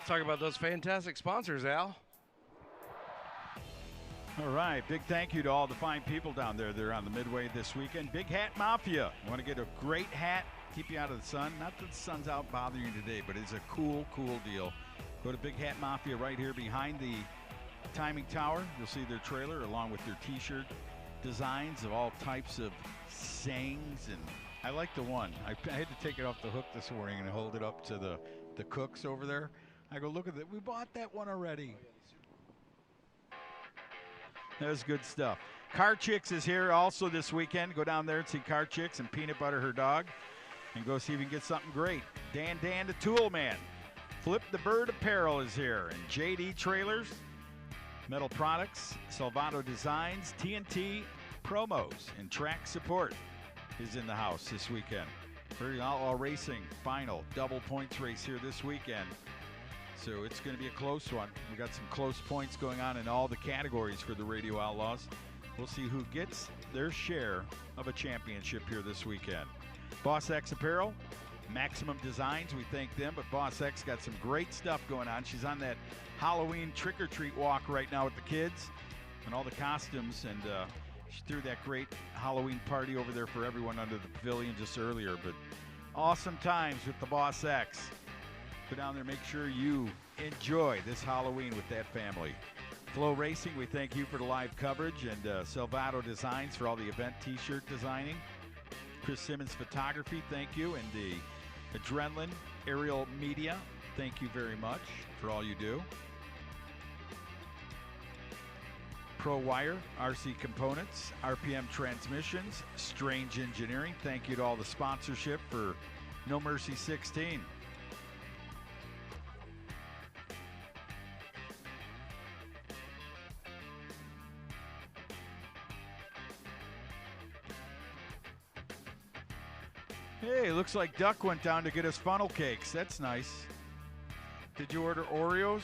[SPEAKER 1] Talk about those fantastic sponsors, Al.
[SPEAKER 2] All right, big thank you to all the fine people down there. They're on the Midway this weekend. Big Hat Mafia. You want to get a great hat, keep you out of the sun. Not that the sun's out bothering you today, but it's a cool, cool deal. Go to Big Hat Mafia right here behind the timing tower. You'll see their trailer along with their t-shirt designs of all types of sayings. And I like the one. I had to take it off the hook this morning and hold it up to the cooks over there. I go, look at that. We bought that one already. That was good stuff. Car Chicks is here also this weekend. Go down there and see Car Chicks and Peanut Butter her dog. And go see if you can get something great. Dan the Tool Man. Flip the Bird Apparel is here. And JD Trailers, Metal Products, Salvato Designs, TNT Promos, and Track Support is in the house this weekend. Very Outlaw Racing final double points race here this weekend. So it's going to be a close one. We got some close points going on in all the categories for the Radio Outlaws. We'll see who gets their share of a championship here this weekend. Boss X Apparel, Maximum Designs, we thank them, but Boss X got some great stuff going on. She's on that Halloween trick-or-treat walk right now with the kids and all the costumes, and she threw that great Halloween party over there for everyone under the pavilion just earlier. But awesome times with the Boss X. Go down there, make sure you enjoy this Halloween with that family. FloRacing, we thank you for the live coverage, and Salvato Designs for all the event t-shirt designing. Chris Simmons Photography, thank you, and the Adrenaline Aerial Media, thank you very much for all you do. Pro Wire, RC Components, RPM Transmissions, Strange Engineering, thank you to all the sponsorship for No Mercy 16. Hey, looks like Duck went down to get us funnel cakes. That's nice. Did you order Oreos?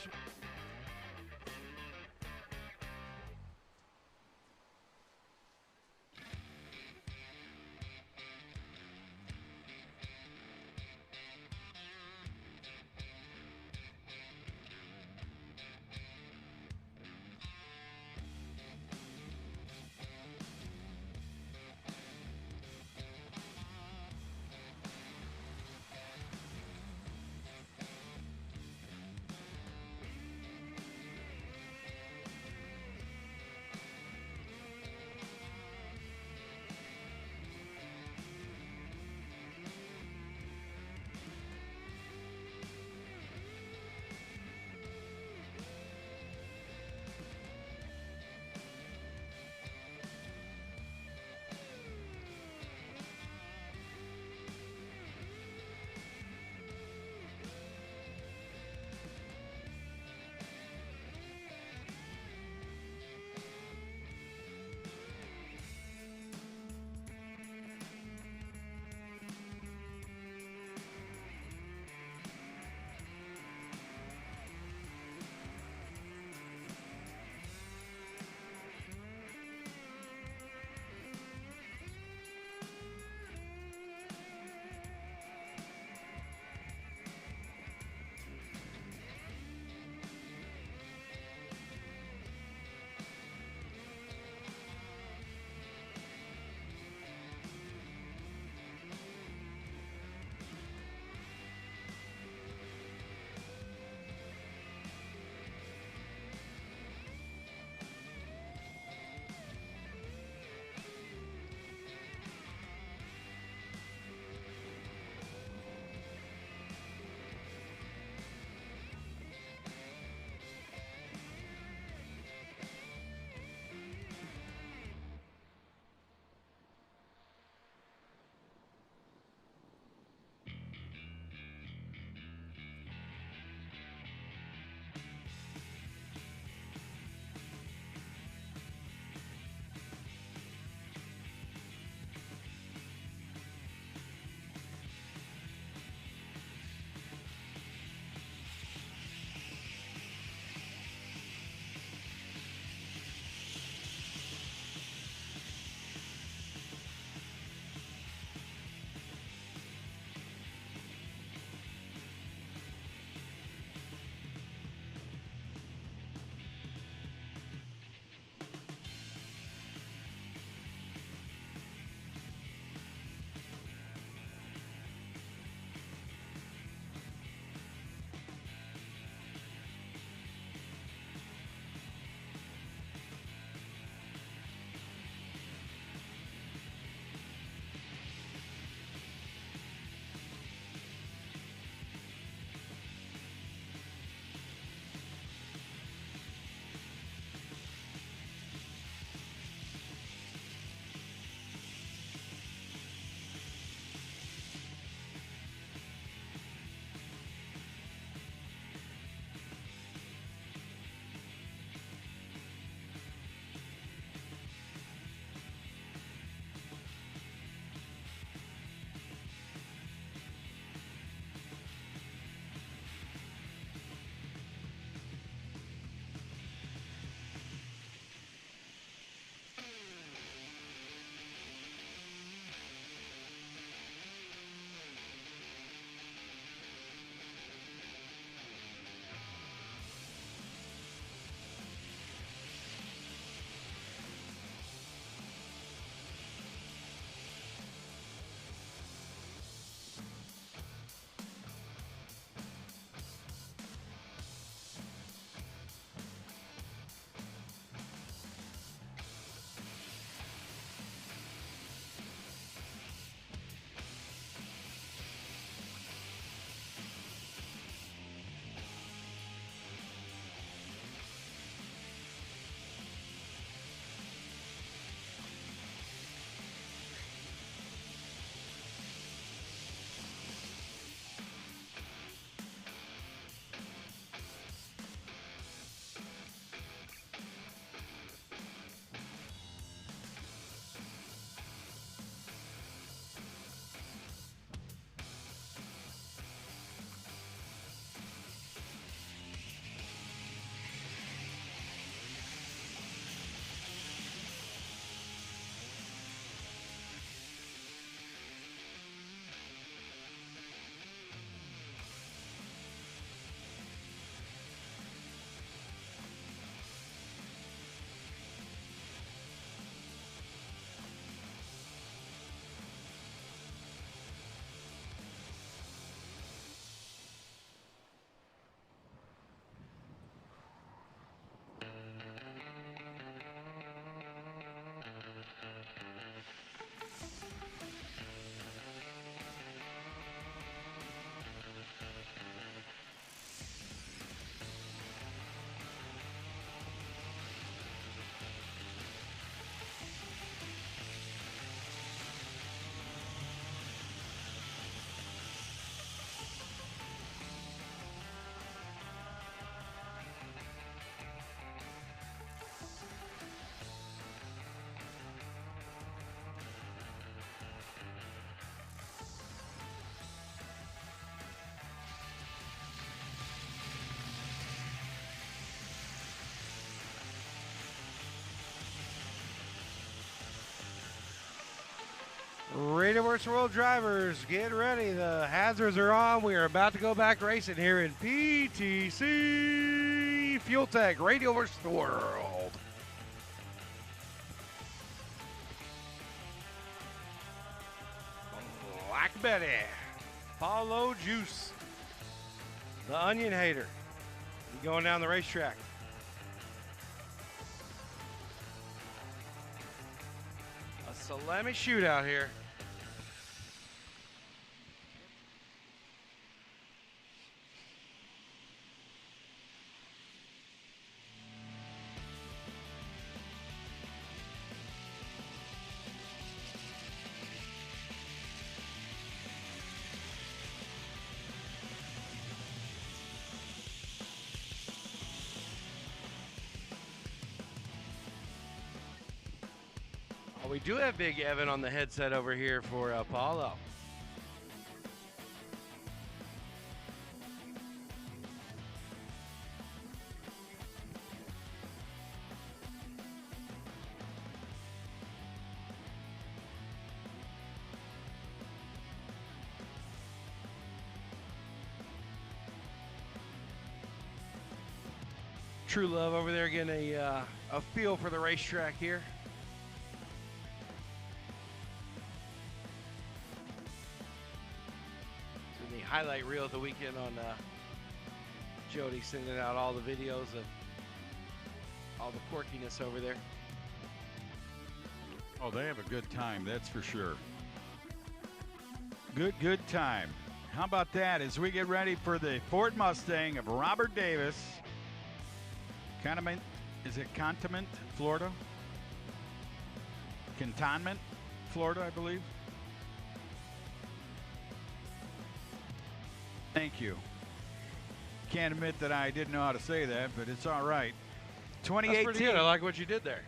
[SPEAKER 1] Radio vs. World drivers, get ready. The hazards are on. We are about to go back racing here in PTC Fuel Tech, Radio vs. the World. Black Betty, Paulo Juice, the Onion Hater, going down the racetrack. A salami shootout here. We do have Big Evan on the headset over here for Paulo. True Love over there getting a feel for the racetrack here. Highlight reel of the weekend on Jody sending out all the videos of all the quirkiness over there.
[SPEAKER 2] Oh, they have a good time, that's for sure. Good time. How about that as we get ready for the Ford Mustang of Robert Davis. Cantonment, is it Cantonment, Florida? Cantonment, Florida, I believe. Thank you. Can't admit that I didn't know how to say that, but it's all right. 2018.
[SPEAKER 1] That's pretty good. I like what you did there.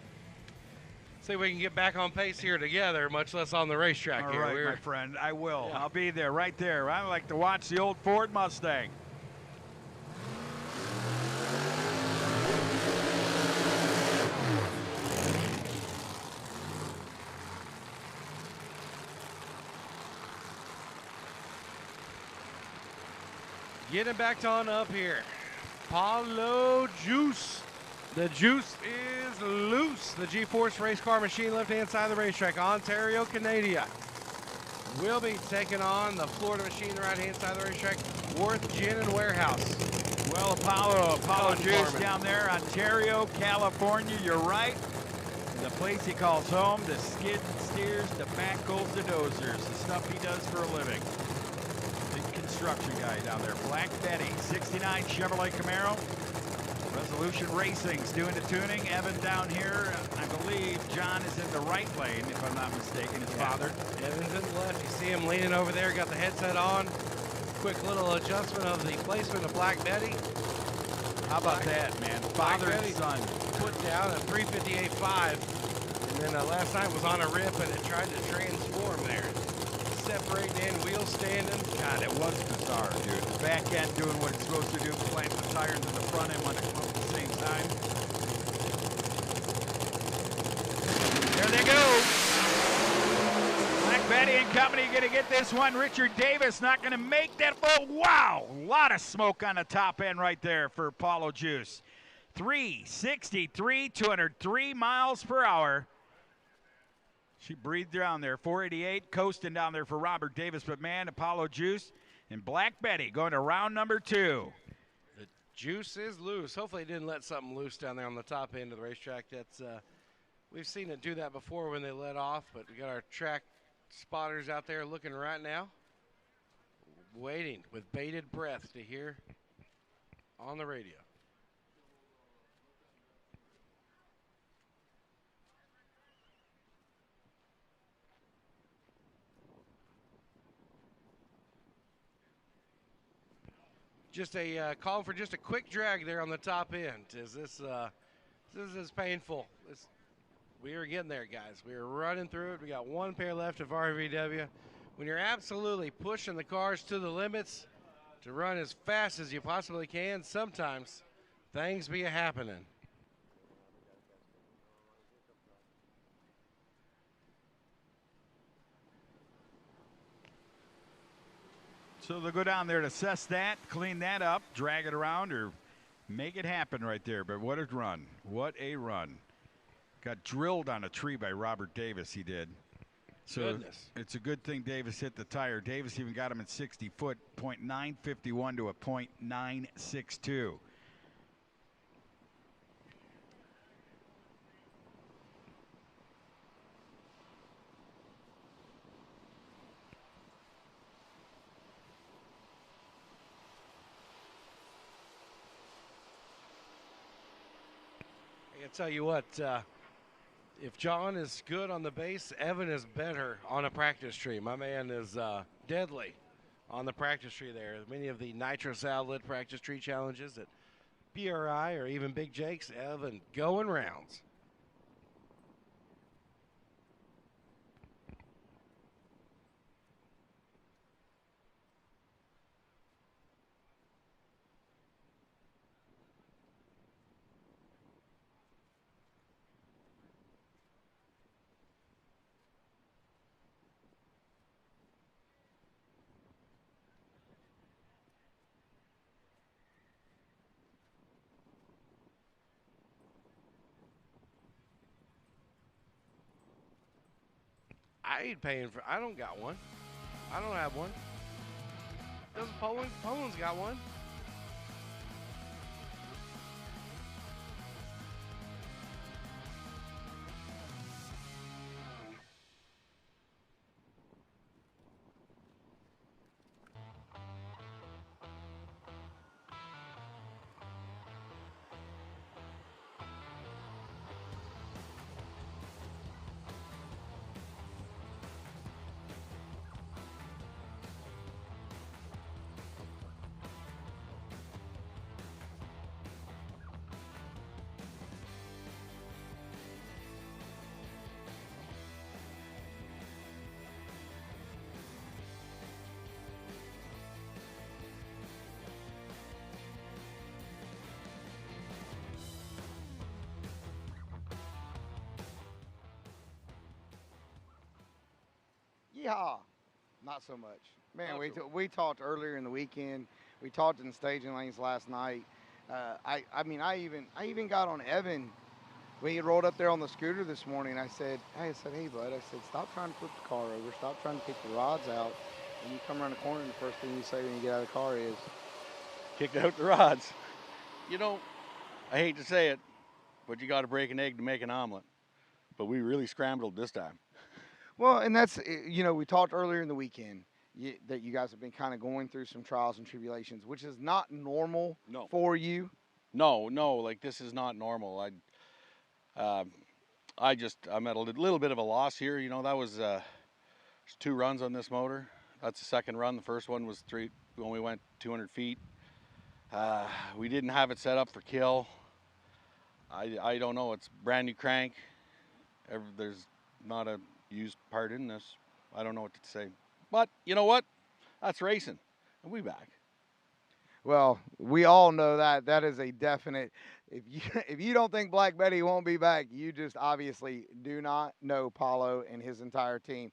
[SPEAKER 1] See if we can get back on pace here together, much less on the racetrack
[SPEAKER 2] all
[SPEAKER 1] here.
[SPEAKER 2] Right, my friend. I will.
[SPEAKER 1] Yeah.
[SPEAKER 2] I'll be there, right there. I like to watch the old Ford Mustang.
[SPEAKER 1] Getting back on up here. Paulo Juice. The juice is loose. The G-Force race car machine left-hand side of the racetrack. Ontario, Canada. Will be taking on the Florida machine right-hand side of the racetrack. Worth Gin and Warehouse.
[SPEAKER 2] Well, Apollo Juice down there, Ontario, California. You're right. The place he calls home, the skid and steers, the backhoes, the dozers, the stuff he does for a living. Construction guy down there. Black Betty, 69 Chevrolet Camaro. Resolution Racing's doing the tuning. Evan down here, I believe John is in the right lane, if I'm not mistaken, his father.
[SPEAKER 1] Evan's in the left. You see him leaning over there, got the headset on. Quick little adjustment of the placement of Black Betty.
[SPEAKER 2] How about that, man? Father and son.
[SPEAKER 1] Put down a 358.5. And then last night was on a rip and it tried to transform there. Separating in, wheel standing.
[SPEAKER 2] God, it was bizarre, dude. The back end doing what it's supposed to do, plant the tires in the front end when they come at the same time. There they go. Black Betty and company gonna get this one. Richard Davis not gonna make that. Oh, wow. A lot of smoke on the top end right there for Paulo Juice. 363, 203 miles per hour. She breathed down there, 488, coasting down there for Robert Davis. But, man, Paulo Juice and Black Betty going to round number 2.
[SPEAKER 1] The juice is loose. Hopefully it didn't let something loose down there on the top end of the racetrack. That's we've seen it do that before when they let off, but we got our track spotters out there looking right now, waiting with bated breath to hear on the radio. Just a call for just a quick drag there on the top end. This is painful. We are getting there, guys. We are running through it. We got one pair left of RVW. When you're absolutely pushing the cars to the limits to run as fast as you possibly can, sometimes things be happening.
[SPEAKER 2] So they'll go down there to assess that, clean that up, drag it around, or make it happen right there. But what a run. What a run. Got drilled on a tree by Robert Davis, he did. So
[SPEAKER 1] Goodness.
[SPEAKER 2] it's a good thing Davis hit the tire. Davis even got him at 60 foot, .951 to a .962.
[SPEAKER 1] I can tell you what, if John is good on the base, Evan is better on a practice tree. My man is deadly on the practice tree there. Many of the nitrous outlet practice tree challenges at PRI or even Big Jake's, Evan going rounds. I ain't paying for. I don't got one. I don't have one. Doesn't Poland? Poland's got one.
[SPEAKER 15] Yeehaw! Not so much. Man,
[SPEAKER 1] Not
[SPEAKER 15] we talked earlier in the weekend. We talked in the staging lanes last night. I even got on Evan when he rolled up there on the scooter this morning. I said, hey, bud, I said, stop trying to flip the car over. Stop trying to kick the rods out. When you come around the corner, the first thing you say when you get out of the car is,
[SPEAKER 17] Kicked out the rods. You know, I hate to say it, but you got to break an egg to make an omelet. But we really scrambled this time.
[SPEAKER 15] well, and that's, we talked earlier in the weekend that you guys have been kind of going through some trials and tribulations, which is not normal for you.
[SPEAKER 17] No, like this is not normal. I'm at a little bit of a loss here. You know, that was 2 runs on this motor. That's the second run. The first one was 3 when we went 200 feet. We didn't have it set up for kill. I don't know. It's brand new crank. There's not a used part in this. I don't know what to say. But you know what? That's racing. And we back.
[SPEAKER 15] Well, we all know that is a definite. If you don't think Black Betty won't be back, you just obviously do not know Paulo and his entire team.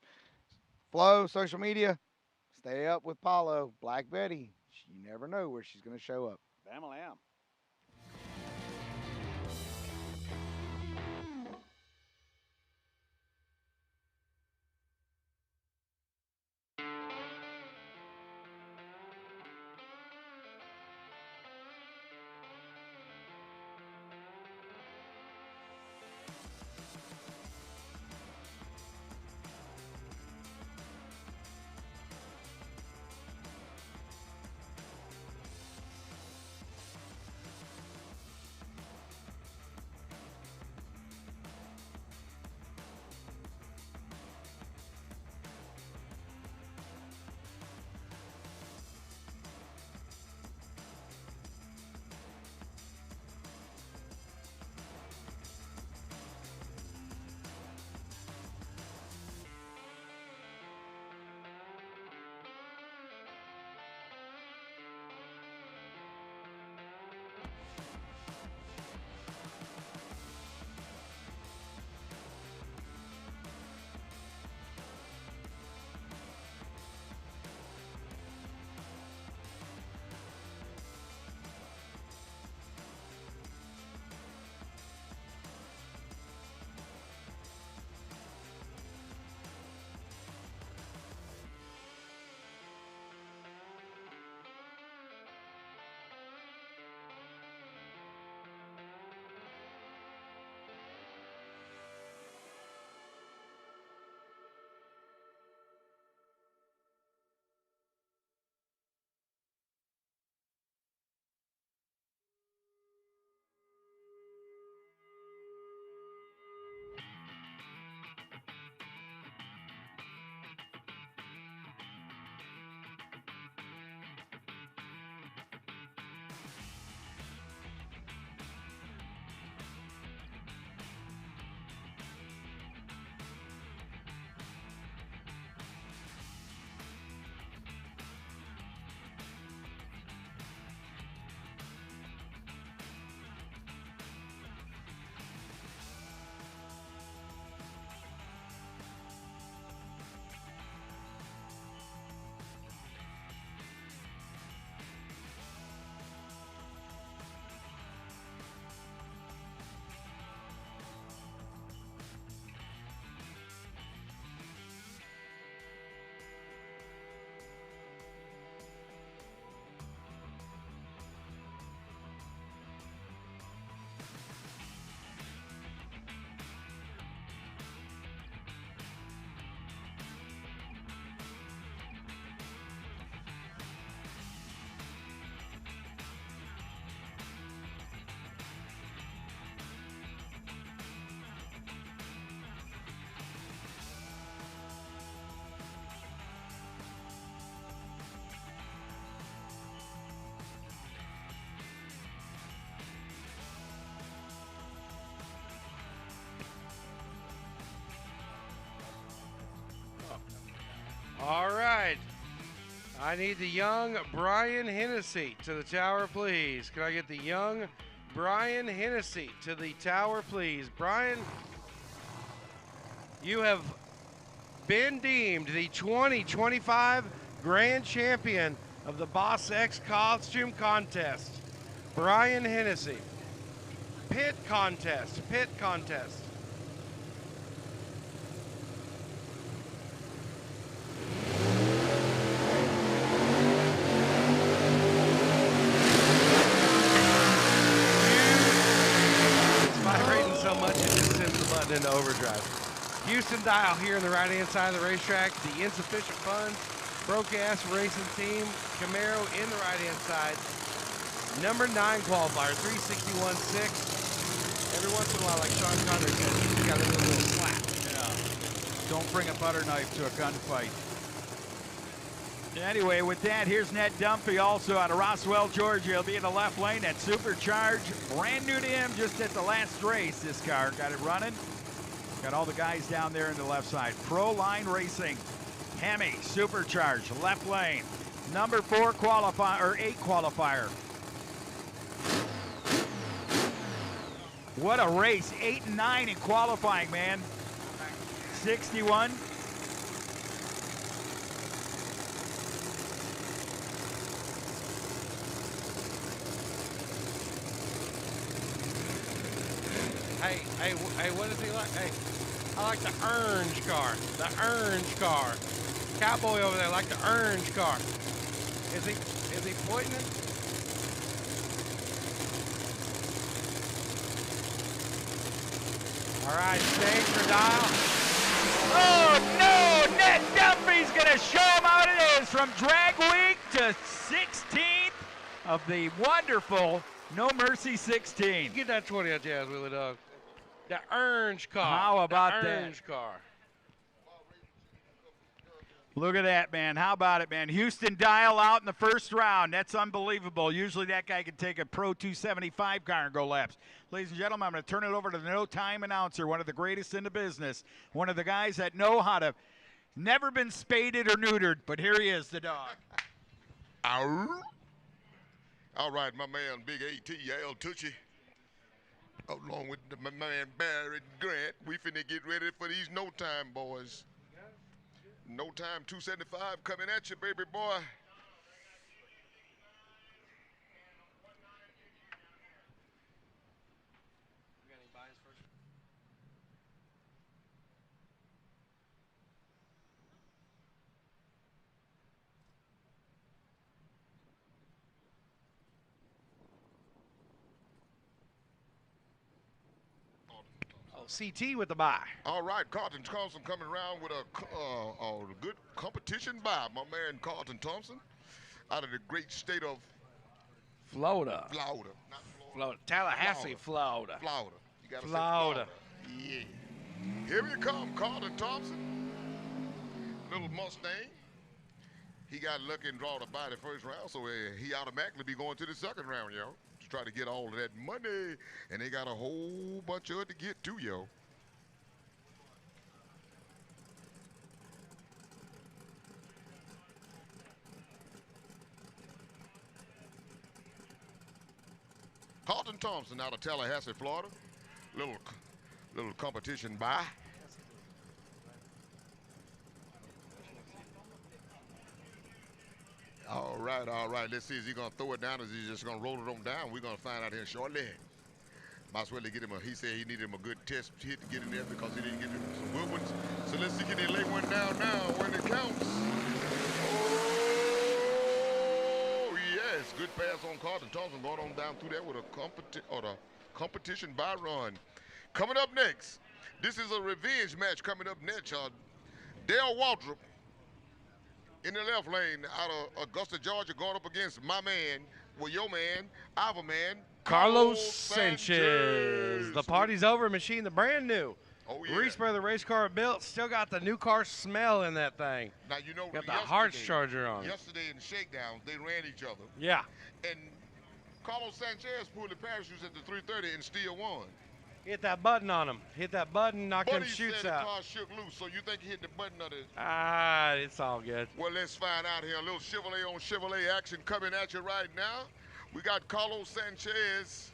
[SPEAKER 15] Flo, social media, stay up with Paulo. Black Betty, you never know where she's going to show up.
[SPEAKER 17] Bam-a-lam.
[SPEAKER 1] I need the young Brian Hennessy to the tower, please. Can I get the young Brian Hennessy to the tower, please? Brian, you have been deemed the 2025 Grand Champion of the Boss X Costume Contest. Brian Hennessy. Pit contest. Pit contest. It's vibrating so much it just sends the button into overdrive. Houston Dial here on the right-hand side of the racetrack. The Insufficient Funds Broadcast Racing Team Camaro in the right-hand side. Number 9 qualifier, 361.6. Every once in a while, like Sean Connery said, he's got a little slap.
[SPEAKER 2] Yeah. Don't bring a butter knife to a gunfight. Anyway, with that, here's Ned Dumpy, also out of Roswell, Georgia. He'll be in the left lane. That Supercharged, brand new to him, just at the last race. This car got it running. Got all the guys down there in the left side. Proline Racing, Hemi, Supercharged, left lane. Number 4 qualifier, or 8 qualifier. What a race, 8 and 9 in qualifying, man. 61. Hey, what does he like? Hey, I like the orange car. The orange car. Cowboy over there like the orange car. Is he pointing it? All right, stage for Dial. Oh no, Ned Dumpy's gonna show him how it is from drag week to 16th of the wonderful No Mercy 16. Get that 20 out, Jazz Willie Dog. The orange car. How about that? Orange car. Look at that, man. How about it, man? Houston Dial out in the first round. That's unbelievable. Usually that guy can take a Pro 275 car and go laps. Ladies and gentlemen, I'm going to turn it over to the no-time announcer, one of the greatest in the business, one of the guys that know how to, never been spaded or neutered, but here he is, the dog.
[SPEAKER 19] All right, my man, Big ATL Tucci, along with my man Barrett Grant, we finna get ready for these no-time boys. No Time 275 coming at you, baby boy.
[SPEAKER 1] CT with the buy.
[SPEAKER 19] All right, Carlton Thompson coming around with a good competition buy. My man Carlton Thompson out of the great state of
[SPEAKER 1] Florida.
[SPEAKER 19] Florida. Not
[SPEAKER 1] Florida. Tallahassee, Florida.
[SPEAKER 19] Florida. You gotta
[SPEAKER 1] Florida.
[SPEAKER 19] Say Florida. Yeah. Here you come, Carlton Thompson. Little Mustang. He got lucky and draw the buy the first round, so he automatically be going to the second round, yo. Try to get all of that money, and they got a whole bunch of it to get to, yo. Carlton Thompson out of Tallahassee, Florida. Little competition buy. All right. Let's see, is he going to throw it down or is he just going to roll it on down? We're going to find out here shortly. Might as well get him he said he needed him a good test hit to get in there because he didn't get some good ones. So let's see, can he lay one down now when it counts? Oh, yes. Good pass on Carlton Thompson going on down through there with a competition by run. Coming up next, this is a revenge match coming up next. Dale Waldrop in the left lane out of Augusta, Georgia, going up against my man, your man, our man,
[SPEAKER 1] Carlos Sanchez. The party's over. Machine, the brand new.
[SPEAKER 19] Oh, yeah.
[SPEAKER 1] Reese Brothers race car built. Still got the new car smell in that thing.
[SPEAKER 19] Now, you know,
[SPEAKER 1] got the Hartz charger on.
[SPEAKER 19] Yesterday in the shakedown, they ran each other.
[SPEAKER 1] Yeah.
[SPEAKER 19] And Carlos Sanchez pulled the parachutes at the 330 and still won.
[SPEAKER 1] Hit that button on him. Hit that button, knock them
[SPEAKER 19] Buddy
[SPEAKER 1] shoots
[SPEAKER 19] said
[SPEAKER 1] out.
[SPEAKER 19] the car shook loose, so you think he hit the button of the...
[SPEAKER 1] Ah, it's all good.
[SPEAKER 19] Well, let's find out here. A little Chevrolet on Chevrolet action coming at you right now. We got Carlos Sanchez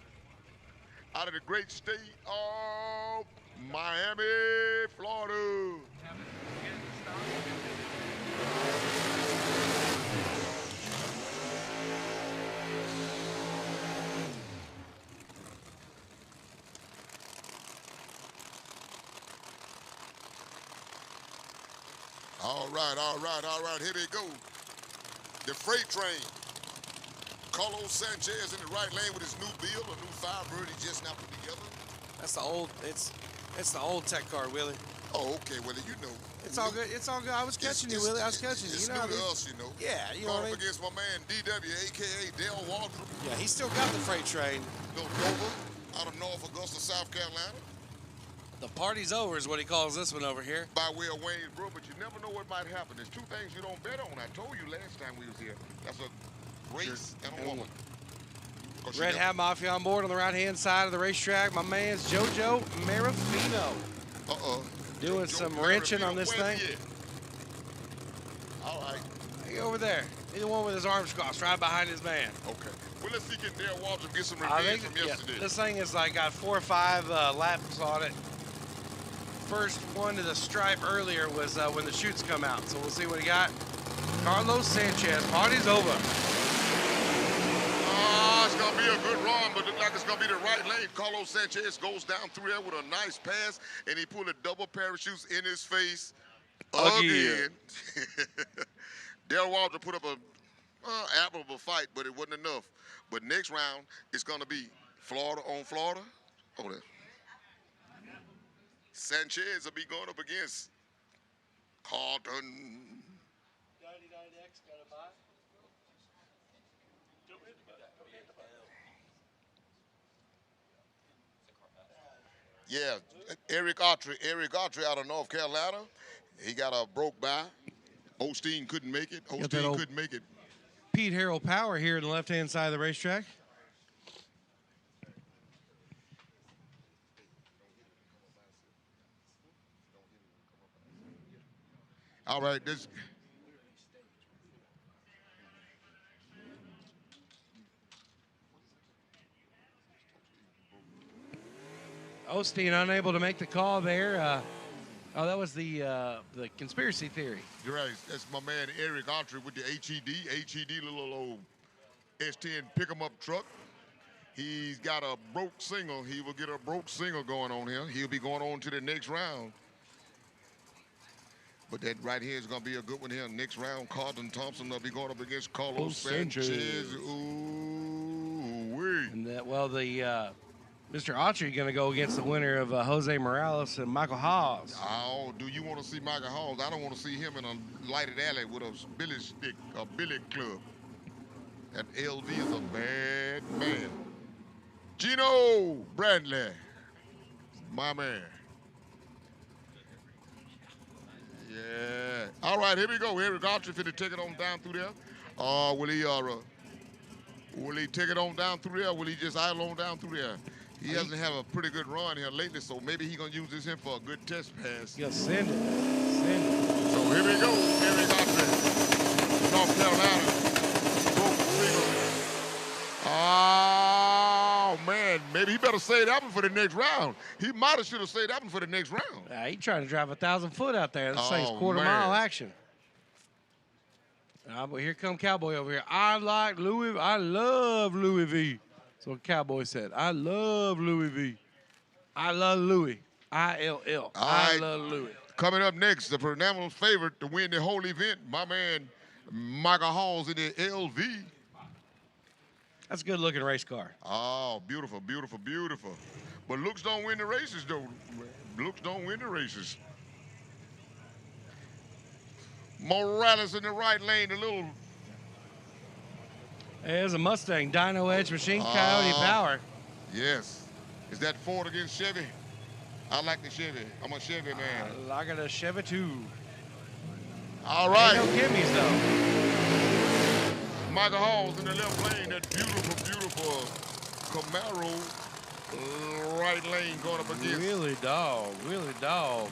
[SPEAKER 19] out of the great state of Miami, Florida. All right, here they go. The freight train. Carlos Sanchez in the right lane with his new build, a new Firebird he just now put together.
[SPEAKER 20] That's the old, it's the old tech car, Willie.
[SPEAKER 19] Oh, okay, Willie, you know.
[SPEAKER 20] It's all good. It's all good. I was catching you, Willie. I was catching you.
[SPEAKER 19] It's
[SPEAKER 20] You know
[SPEAKER 19] new
[SPEAKER 20] how
[SPEAKER 19] to
[SPEAKER 20] it
[SPEAKER 19] us,
[SPEAKER 20] is.
[SPEAKER 19] you know.
[SPEAKER 20] Yeah, you know what I
[SPEAKER 19] Going up
[SPEAKER 20] mean?
[SPEAKER 19] against my man DW, a.k.a. Dale Waldron.
[SPEAKER 20] Yeah, he's still got the freight train.
[SPEAKER 19] Little Dover out of North Augusta, South Carolina.
[SPEAKER 20] The party's over is what he calls this one over here.
[SPEAKER 19] By way of Waynesboro, but you never know what might happen. There's two things you don't bet on. I told you last time we was here. That's a race and a woman.
[SPEAKER 1] Red Hat Mafia on board on the right-hand side of the racetrack. My man's JoJo Marafino. Doing some wrenching on this thing.
[SPEAKER 19] All right.
[SPEAKER 1] Hey, over there. He's the one with his arms crossed right behind his man.
[SPEAKER 19] Okay. Well, let's see can Dale Waldron get some
[SPEAKER 1] I
[SPEAKER 19] revenge
[SPEAKER 1] think
[SPEAKER 19] from yesterday.
[SPEAKER 1] this thing is like got 4 or 5 laps on it. First one to the stripe earlier was when the chutes come out. So we'll see what he got. Carlos Sanchez, party's over.
[SPEAKER 19] It's going to be a good run, but look like it's going to be the right lane. Carlos Sanchez goes down through there with a nice pass, and he pulled a double parachutes in his face again. Dale Waldron put up a admirable fight, but it wasn't enough. But next round, it's going to be Florida on Florida. Oh, there. Sanchez will be going up against Carlton. Yeah, Eric Autry out of North Carolina. He got a broke by. Osteen couldn't make it. Osteen couldn't make it.
[SPEAKER 1] Pete Harrell Power here on the left-hand side of the racetrack.
[SPEAKER 19] All right, this.
[SPEAKER 1] Osteen unable to make the call there. Oh, that was the conspiracy theory.
[SPEAKER 19] You're right. That's my man Eric Autry with the HED little old S10 pick-em-up truck. He's got a broke single. He will get a broke single going on here. He'll be going on to the next round. But that right here is going to be a good one here. Next round, Carlton Thompson will be going up against Carlos Sanchez. Ooh-wee.
[SPEAKER 1] And that, well, the Mr. Autry going to go against the winner of Jose Morales and Michael Hawes.
[SPEAKER 19] Oh, do you want to see Michael Hawes? I don't want to see him in a lighted alley with a billy stick, a billy club. That LV is a bad man. Gino Bradley, my man. Yeah. All right, here we go. Eric Autry finna take it on down through there. Will he take it on down through there? Will he just idle on down through there? He doesn't have a pretty good run here lately, so maybe he's gonna use this here for a good test pass.
[SPEAKER 1] Yeah, send it. Send it.
[SPEAKER 19] So here we go. Eric Autry, North Carolina. Oh man, maybe he better save that one for the next round. He might have should have saved that one for the next round.
[SPEAKER 1] He trying to drive 1,000 foot out there. This thing's quarter
[SPEAKER 19] man.
[SPEAKER 1] mile action. But here come Cowboy over here. I love Louis V. That's what Cowboy said. I love Louis V. I love Louis. I-L-L. I love Louis.
[SPEAKER 19] Coming up next, the phenomenal favorite to win the whole event, my man Michael Hawes in the LV.
[SPEAKER 1] That's a good-looking race car.
[SPEAKER 19] Oh, beautiful, beautiful, beautiful. But looks don't win the races, though. Looks don't win the races. Morales in the right lane, a little.
[SPEAKER 1] There's a Mustang, Dyno Edge Machine, Coyote Power.
[SPEAKER 19] Yes. Is that Ford against Chevy? I like the Chevy. I'm a Chevy man.
[SPEAKER 1] I got a Chevy too.
[SPEAKER 19] All right.
[SPEAKER 1] Ain't no Kimmies though.
[SPEAKER 19] Michael Hawes in the left lane, that beautiful, beautiful Camaro right lane going up against.
[SPEAKER 1] Willie dog.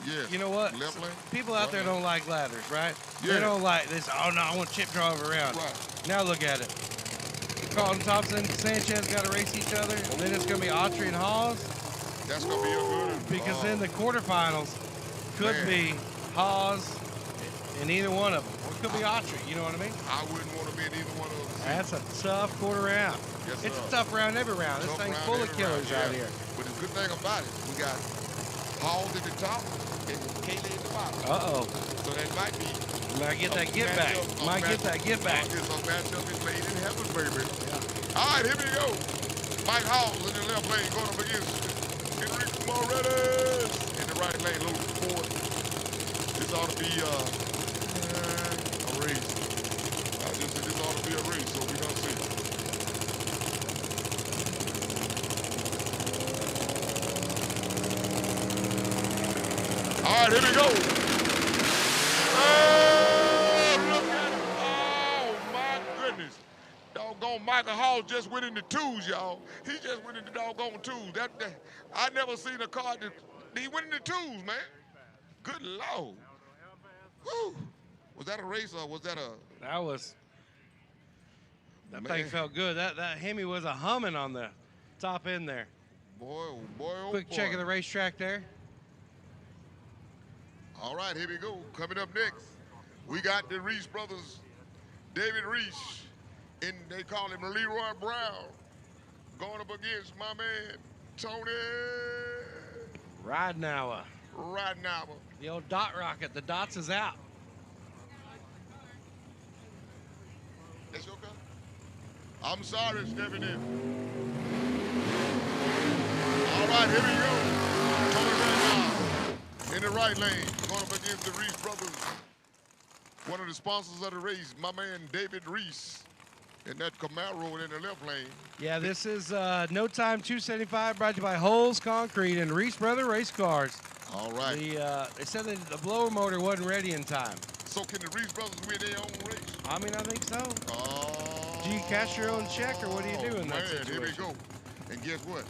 [SPEAKER 19] Yes.
[SPEAKER 1] You know what?
[SPEAKER 19] Left lane.
[SPEAKER 1] People out there don't like ladders, right?
[SPEAKER 19] Yeah.
[SPEAKER 1] They don't like this. Oh no, I want chip drive around.
[SPEAKER 19] Right.
[SPEAKER 1] Now look at it. Carlton Thompson, Sanchez got to race each other. And then it's going to be Autry and Hawes.
[SPEAKER 19] That's going to be a good one.
[SPEAKER 1] Because then the quarterfinals could be Hawes in either one of them. Or it could be Autry, you know what I mean?
[SPEAKER 19] I wouldn't want to be in either one of them.
[SPEAKER 1] That's a tough quarter round.
[SPEAKER 19] Yes,
[SPEAKER 1] It's
[SPEAKER 19] sir.
[SPEAKER 1] a tough round every round. This
[SPEAKER 19] Tough
[SPEAKER 1] thing's
[SPEAKER 19] round
[SPEAKER 1] full of
[SPEAKER 19] every
[SPEAKER 1] killers
[SPEAKER 19] round,
[SPEAKER 1] out
[SPEAKER 19] yeah.
[SPEAKER 1] here.
[SPEAKER 19] But the good thing about it, we got Hawes at the top and Kaylee at the bottom.
[SPEAKER 1] Uh-oh.
[SPEAKER 19] So that might be.
[SPEAKER 1] Might get that get back. Might get that get back.
[SPEAKER 19] It's a matchup is made in heaven, baby. All right, here we go. Mike Hawes in the left lane going up against Enrique Moretti in the right lane, little Ford. This ought to be a race. I just said this ought to be a race, so we're going to see. All right, here we go. Doggone Michael Hall just went in the twos, y'all. He just went in the doggone twos. I never seen a car that he went in the twos, man. Good Lord. Whew. Was that a race or was that a?
[SPEAKER 1] That thing felt good. That Hemi was a humming on the top end there.
[SPEAKER 19] Boy, oh boy, oh
[SPEAKER 1] Quick
[SPEAKER 19] boy.
[SPEAKER 1] check of the racetrack there.
[SPEAKER 19] All right, here we go. Coming up next, we got the Reese Brothers, David Reese, and they call him Leroy Brown, going up against my man, Tony
[SPEAKER 1] Ridenauer. The old dot rocket. The dots is out.
[SPEAKER 19] That's your car? I'm sorry, Stephanie. All right, here we go. Tony Ridenauer in the right lane, going up against the Reese Brothers. One of the sponsors of the race, my man David Reese, in that Camaro in the left lane.
[SPEAKER 1] Yeah, this is No Time 275, brought to you by Holes Concrete and Reese Brother Race Cars.
[SPEAKER 19] All right.
[SPEAKER 1] They said that the blower motor wasn't ready in time.
[SPEAKER 19] So can the Reese Brothers win their own race?
[SPEAKER 1] I mean, I think so.
[SPEAKER 19] Oh.
[SPEAKER 1] Do you cash your own check, or what do you do in that
[SPEAKER 19] Man,
[SPEAKER 1] situation?
[SPEAKER 19] here we go. And guess what?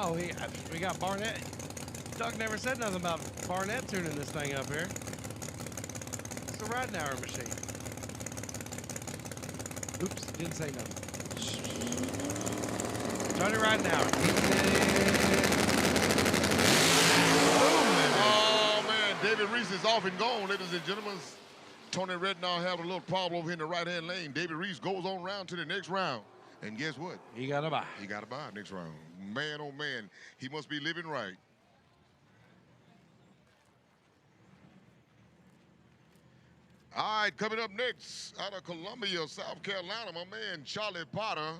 [SPEAKER 1] Oh, we got Barnett. Doug never said nothing about Barnett tuning this thing up here. It's the Ridenauer machine. Oops, didn't say nothing. Tony Ridenauer.
[SPEAKER 19] Oh, man, David Reese is off and gone, ladies and gentlemen. Tony Ridenauer have a little problem over here in the right-hand lane. David Reese goes on round to the next round. And guess what?
[SPEAKER 1] He got a bye.
[SPEAKER 19] He got a bye next round. Man, oh, man, he must be living right. All right, coming up next, out of Columbia, South Carolina, my man Charlie Potter.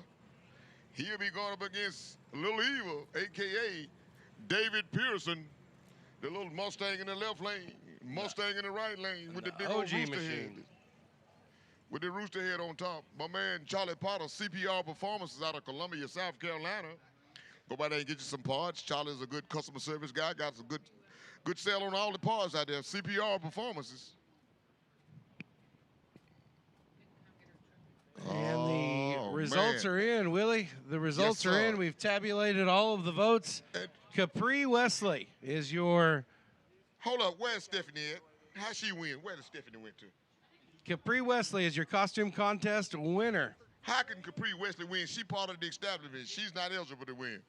[SPEAKER 19] He'll be going up against Little Evil, a.k.a. David Pearson, the little Mustang in the left lane, Mustang in the right lane with the big old
[SPEAKER 1] OG
[SPEAKER 19] rooster
[SPEAKER 1] machine.
[SPEAKER 19] head. With the rooster head on top. My man Charlie Potter, CPR Performances out of Columbia, South Carolina. Go by there and get you some parts. Charlie's a good customer service guy. Got some good sale on all the parts out there. CPR Performances.
[SPEAKER 1] And the results
[SPEAKER 19] man.
[SPEAKER 1] are in, Willie. The results are in. We've tabulated all of the votes. Capri Wesley is your...
[SPEAKER 19] Hold up, where's Stephanie at? How'd she win? Where did Stephanie went to?
[SPEAKER 1] Capri Wesley is your costume contest winner.
[SPEAKER 19] How can Capri Wesley win? She part of the establishment. She's not eligible to win.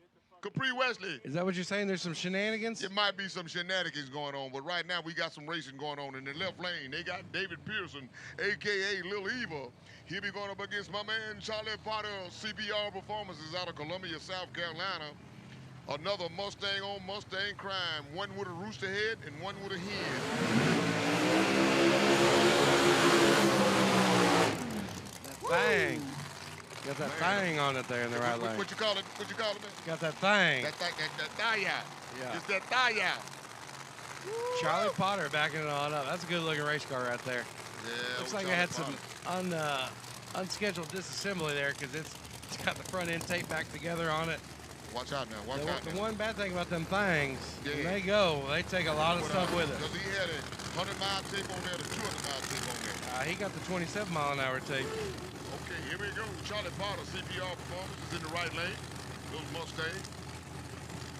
[SPEAKER 19] Capri Wesley.
[SPEAKER 1] Is that what you're saying? There's some shenanigans?
[SPEAKER 19] There might be some shenanigans going on, but right now we got some racing going on in the left lane. They got David Pearson, a.k.a. Lil Eva. He'll be going up against my man Charlie Potter, CPR Performances out of Columbia, South Carolina. Another Mustang on Mustang crime. One with a rooster head and one with a hen.
[SPEAKER 1] Bang. Got that thing on it there in the right lane.
[SPEAKER 19] What you call it? What you call it, man?
[SPEAKER 1] Got that thing.
[SPEAKER 19] That thigh out.
[SPEAKER 1] Yeah.
[SPEAKER 19] It's that thigh out.
[SPEAKER 1] Charlie Potter backing it on up. That's a good looking race car right there.
[SPEAKER 19] Yeah.
[SPEAKER 1] Looks like it had some unscheduled disassembly there because it's got the front end taped back together on it.
[SPEAKER 19] Watch out now. Watch out.
[SPEAKER 1] The one bad thing about them things,
[SPEAKER 19] Yeah.
[SPEAKER 1] when they take a lot of stuff with it.
[SPEAKER 19] Because he had a 100-mile tape on there, the 200-mile tape on there.
[SPEAKER 1] He got the 27-mile-an-hour tape.
[SPEAKER 19] Okay, here we go. Charlie Potter, CPR Performance is in the right lane. Little Mustang.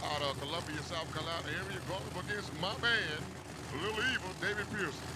[SPEAKER 19] Out of Columbia, South Carolina area, going up against my man, Little Evil, David Pearson.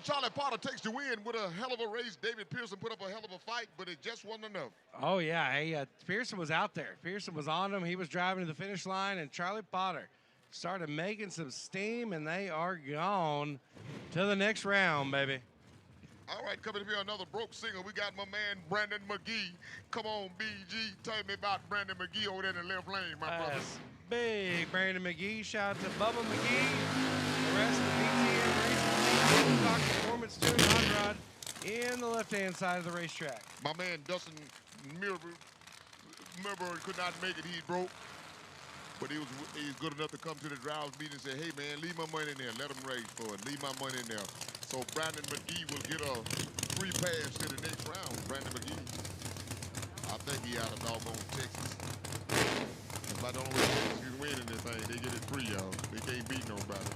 [SPEAKER 19] Charlie Potter takes the win with a hell of a race. David Pearson put up a hell of a fight, but it just wasn't enough.
[SPEAKER 1] Oh, yeah. Hey, Pearson was out there. Pearson was on him. He was driving to the finish line, and Charlie Potter started making some steam, and they are gone to the next round, baby.
[SPEAKER 19] All right, coming up here, another broke singer. We got my man, Brandon McGee. Come on, BG. Tell me about Brandon McGee over there in the left lane, my brother.
[SPEAKER 1] Big Brandon McGee. Shout out to Bubba McGee. The rest of the PTM Racing Stock Performance Tuning Hot Rod in the left-hand side of the racetrack.
[SPEAKER 19] My man, Dustin Milburn could not make it. He broke. But he's good enough to come to the drivers meeting and say, hey, man, leave my money in there. Let them race for it. Leave my money in there. So Brandon McGee will get a free pass to the next round. Brandon McGee. I think he out of doggone Texas. If I don't know where Texas is winning this thing, they get it free, y'all. They can't beat nobody.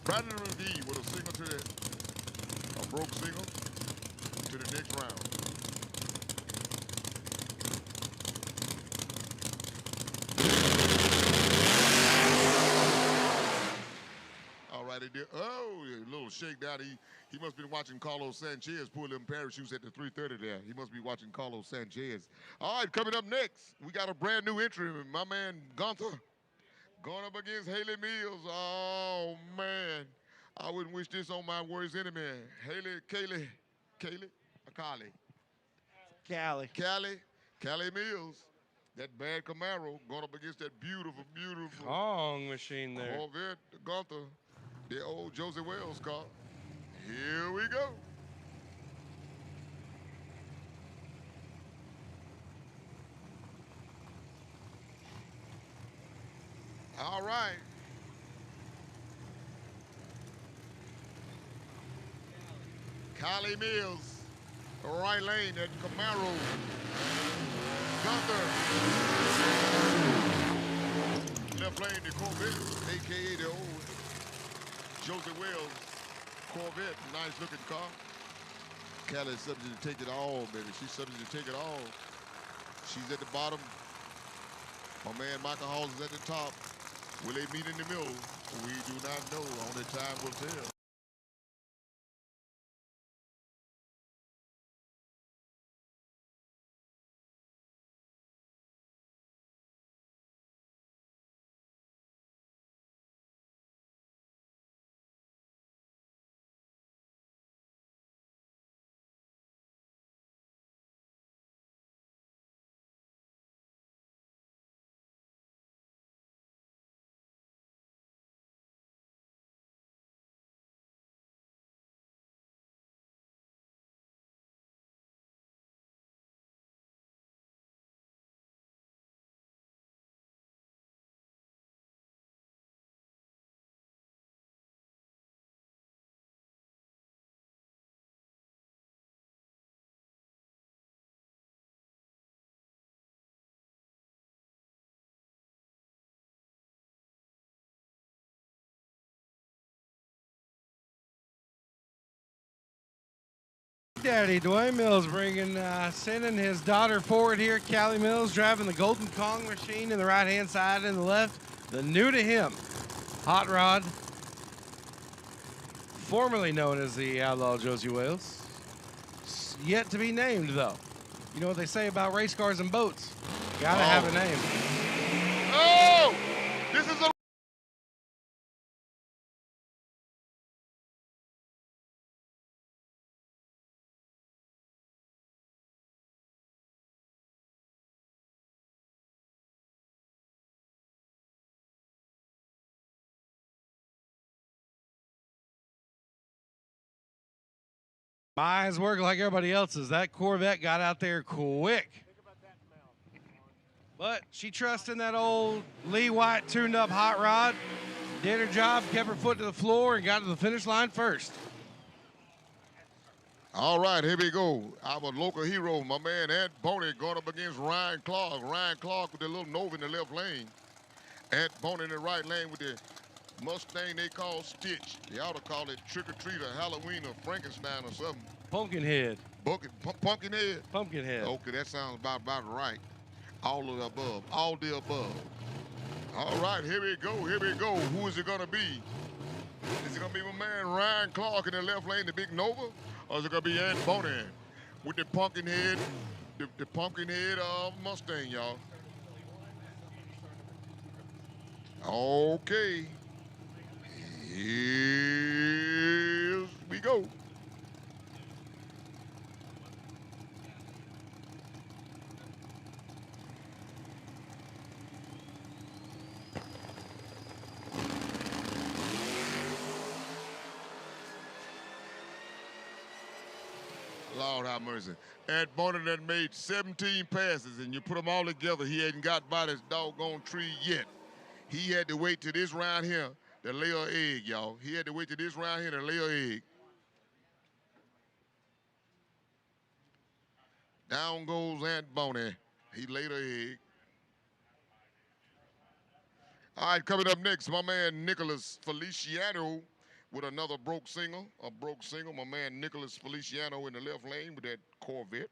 [SPEAKER 19] Brandon McGee with a single to a broke single to the next round. All right, it did. Oh, a little shakedown. He must have been watching Carlos Sanchez pull them parachutes at the 330 there. He must be watching Carlos Sanchez. All right, coming up next, we got a brand new entry. My man Gunther. Going up against Haley Mills. Oh, man. I wouldn't wish this on my worst enemy. Haley, Cali Mills. That bad Camaro going up against that beautiful, beautiful
[SPEAKER 1] Long machine there.
[SPEAKER 19] Corvette, Gunther, the old Josie Wells car. Here we go. All right. Cali Mills, the right lane, that Camaro. Gunther. Left lane, the Corvette, a.k.a. the old Josie Wells Corvette. Nice looking car. Cali's subject to take it all, baby. She's subject to take it all. She's at the bottom. My man Michael Halls is at the top. Will they meet in the middle? We do not know. Only time will tell.
[SPEAKER 1] Daddy, Dwayne Mills, sending his daughter forward here. Cali Mills driving the Golden Kong machine in the right-hand side and the left. The new to him, Hot Rod, formerly known as the Outlaw Josie Wales. Yet to be named, though. You know what they say about race cars and boats? Gotta have a name.
[SPEAKER 19] Oh! This is a
[SPEAKER 1] My eyes work like everybody else's. That Corvette got out there quick. But she trusted in that old Lee White tuned-up hot rod. Did her job, kept her foot to the floor, and got to the finish line first.
[SPEAKER 19] All right, here we go. Our local hero, my man Ant Boney, going up against Ryan Clark. Ryan Clark with the little Nova in the left lane. Ant Boney in the right lane with the Mustang they call Stitch. They ought to call it Trick or Treat or Halloween or Frankenstein or something.
[SPEAKER 1] Pumpkinhead.
[SPEAKER 19] Pumpkinhead?
[SPEAKER 1] Pumpkinhead.
[SPEAKER 19] Okay, that sounds about right. All of the above. All the above. All right, here we go. Here we go. Who is it going to be? Is it going to be my man Ryan Clark in the left lane, the big Nova? Or is it going to be Ant Boney with the Pumpkinhead, the Pumpkinhead Mustang, y'all? Okay. Here we go. Lord have mercy. Ant Boney done made 17 passes, and you put them all together, he hadn't got by this doggone tree yet. He had to wait till this round here to lay an egg, y'all. He had to wait till this round here to lay an egg. Down goes Ant Boney. He laid an egg. All right, coming up next, my man Nicholas Feliciano with another broke single. A broke single, my man Nicholas Feliciano in the left lane with that Corvette.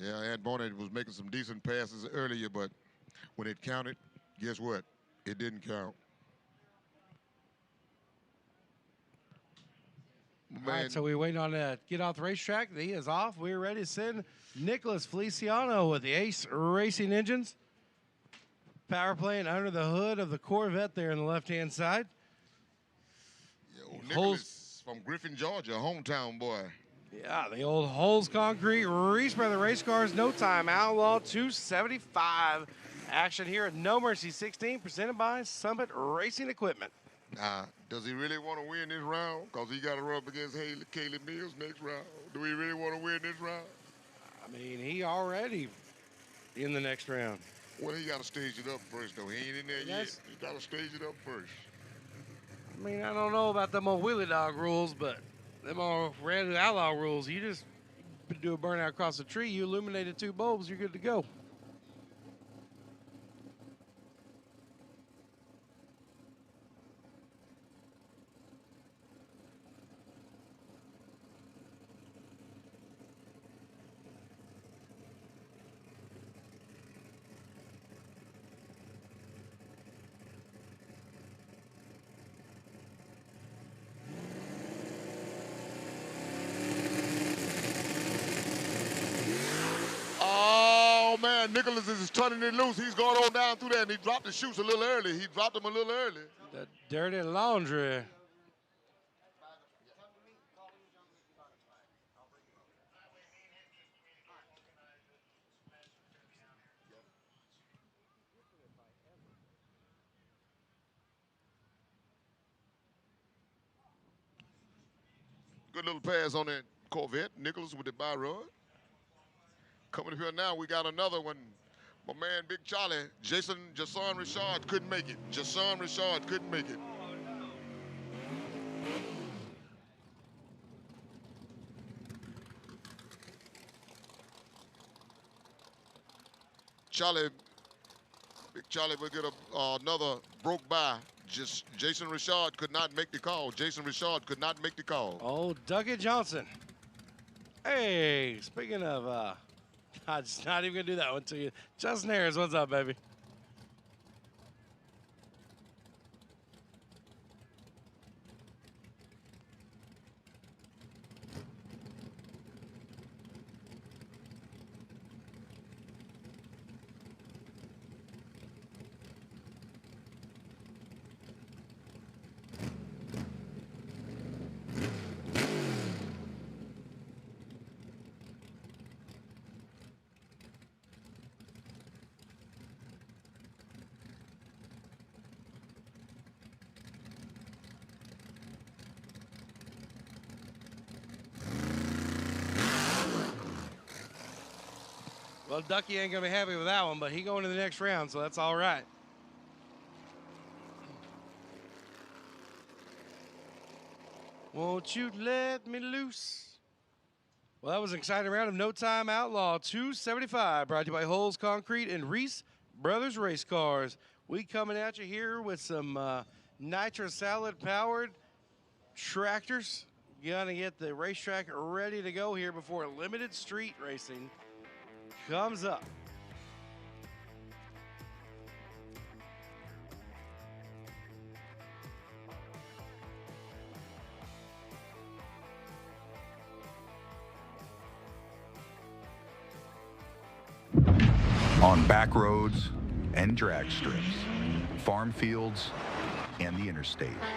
[SPEAKER 19] Yeah, Ant Boney was making some decent passes earlier, but when it counted, guess what? It didn't count.
[SPEAKER 1] All right, so we're waiting on to get off the racetrack. He is off. We're ready to send Nicholas Feliciano with the Ace Racing engines. Power plant under the hood of the Corvette there on the left-hand side.
[SPEAKER 19] Yo, Nicholas from Griffin, Georgia, hometown boy.
[SPEAKER 1] Yeah, the old Holes Concrete Reese Brothers race cars, no time. Outlaw 275. Action here at No Mercy 16, presented by Summit Racing Equipment.
[SPEAKER 19] Does he really want to win this round? Because he got to run up against Cali Mills next round. Do he really want to win this round?
[SPEAKER 1] I mean, he already in the next round.
[SPEAKER 19] Well, he got to stage it up first, though. He ain't in there yet. He got to stage it up first.
[SPEAKER 1] I mean, I don't know about them old wheelie dog rules, but them old red outlaw rules, you just do a burnout across the tree, you illuminated 2 bulbs, you're good to go.
[SPEAKER 19] Man, Nicholas is turning it loose. He's going on down through there, and he dropped the chutes a little early. He dropped them a little early.
[SPEAKER 1] The dirty laundry.
[SPEAKER 19] Good little pass on that Corvette. Nicholas with the by run. Coming up here now, we got another one. My man, Big Charlie, Jason Richard couldn't make it. Jason Richard couldn't make it. Big Charlie will get another broke by. Just Jason Richard could not make the call. Jason Richard could not make the call.
[SPEAKER 1] Oh, Dougie Johnson. Hey, speaking of, I'm just not even gonna do that one to you. Justin Harris, what's up, baby? Well, Ducky ain't gonna be happy with that one, but he going to the next round, so that's all right. Won't you let me loose? Well, that was an exciting round of No Time Outlaw 275, brought to you by Holes Concrete and Reese Brothers Race Cars. We coming at you here with some nitrous salad powered tractors. Gonna get the racetrack ready to go here before limited street racing comes up.
[SPEAKER 7] On back roads and drag strips, farm fields and the interstate.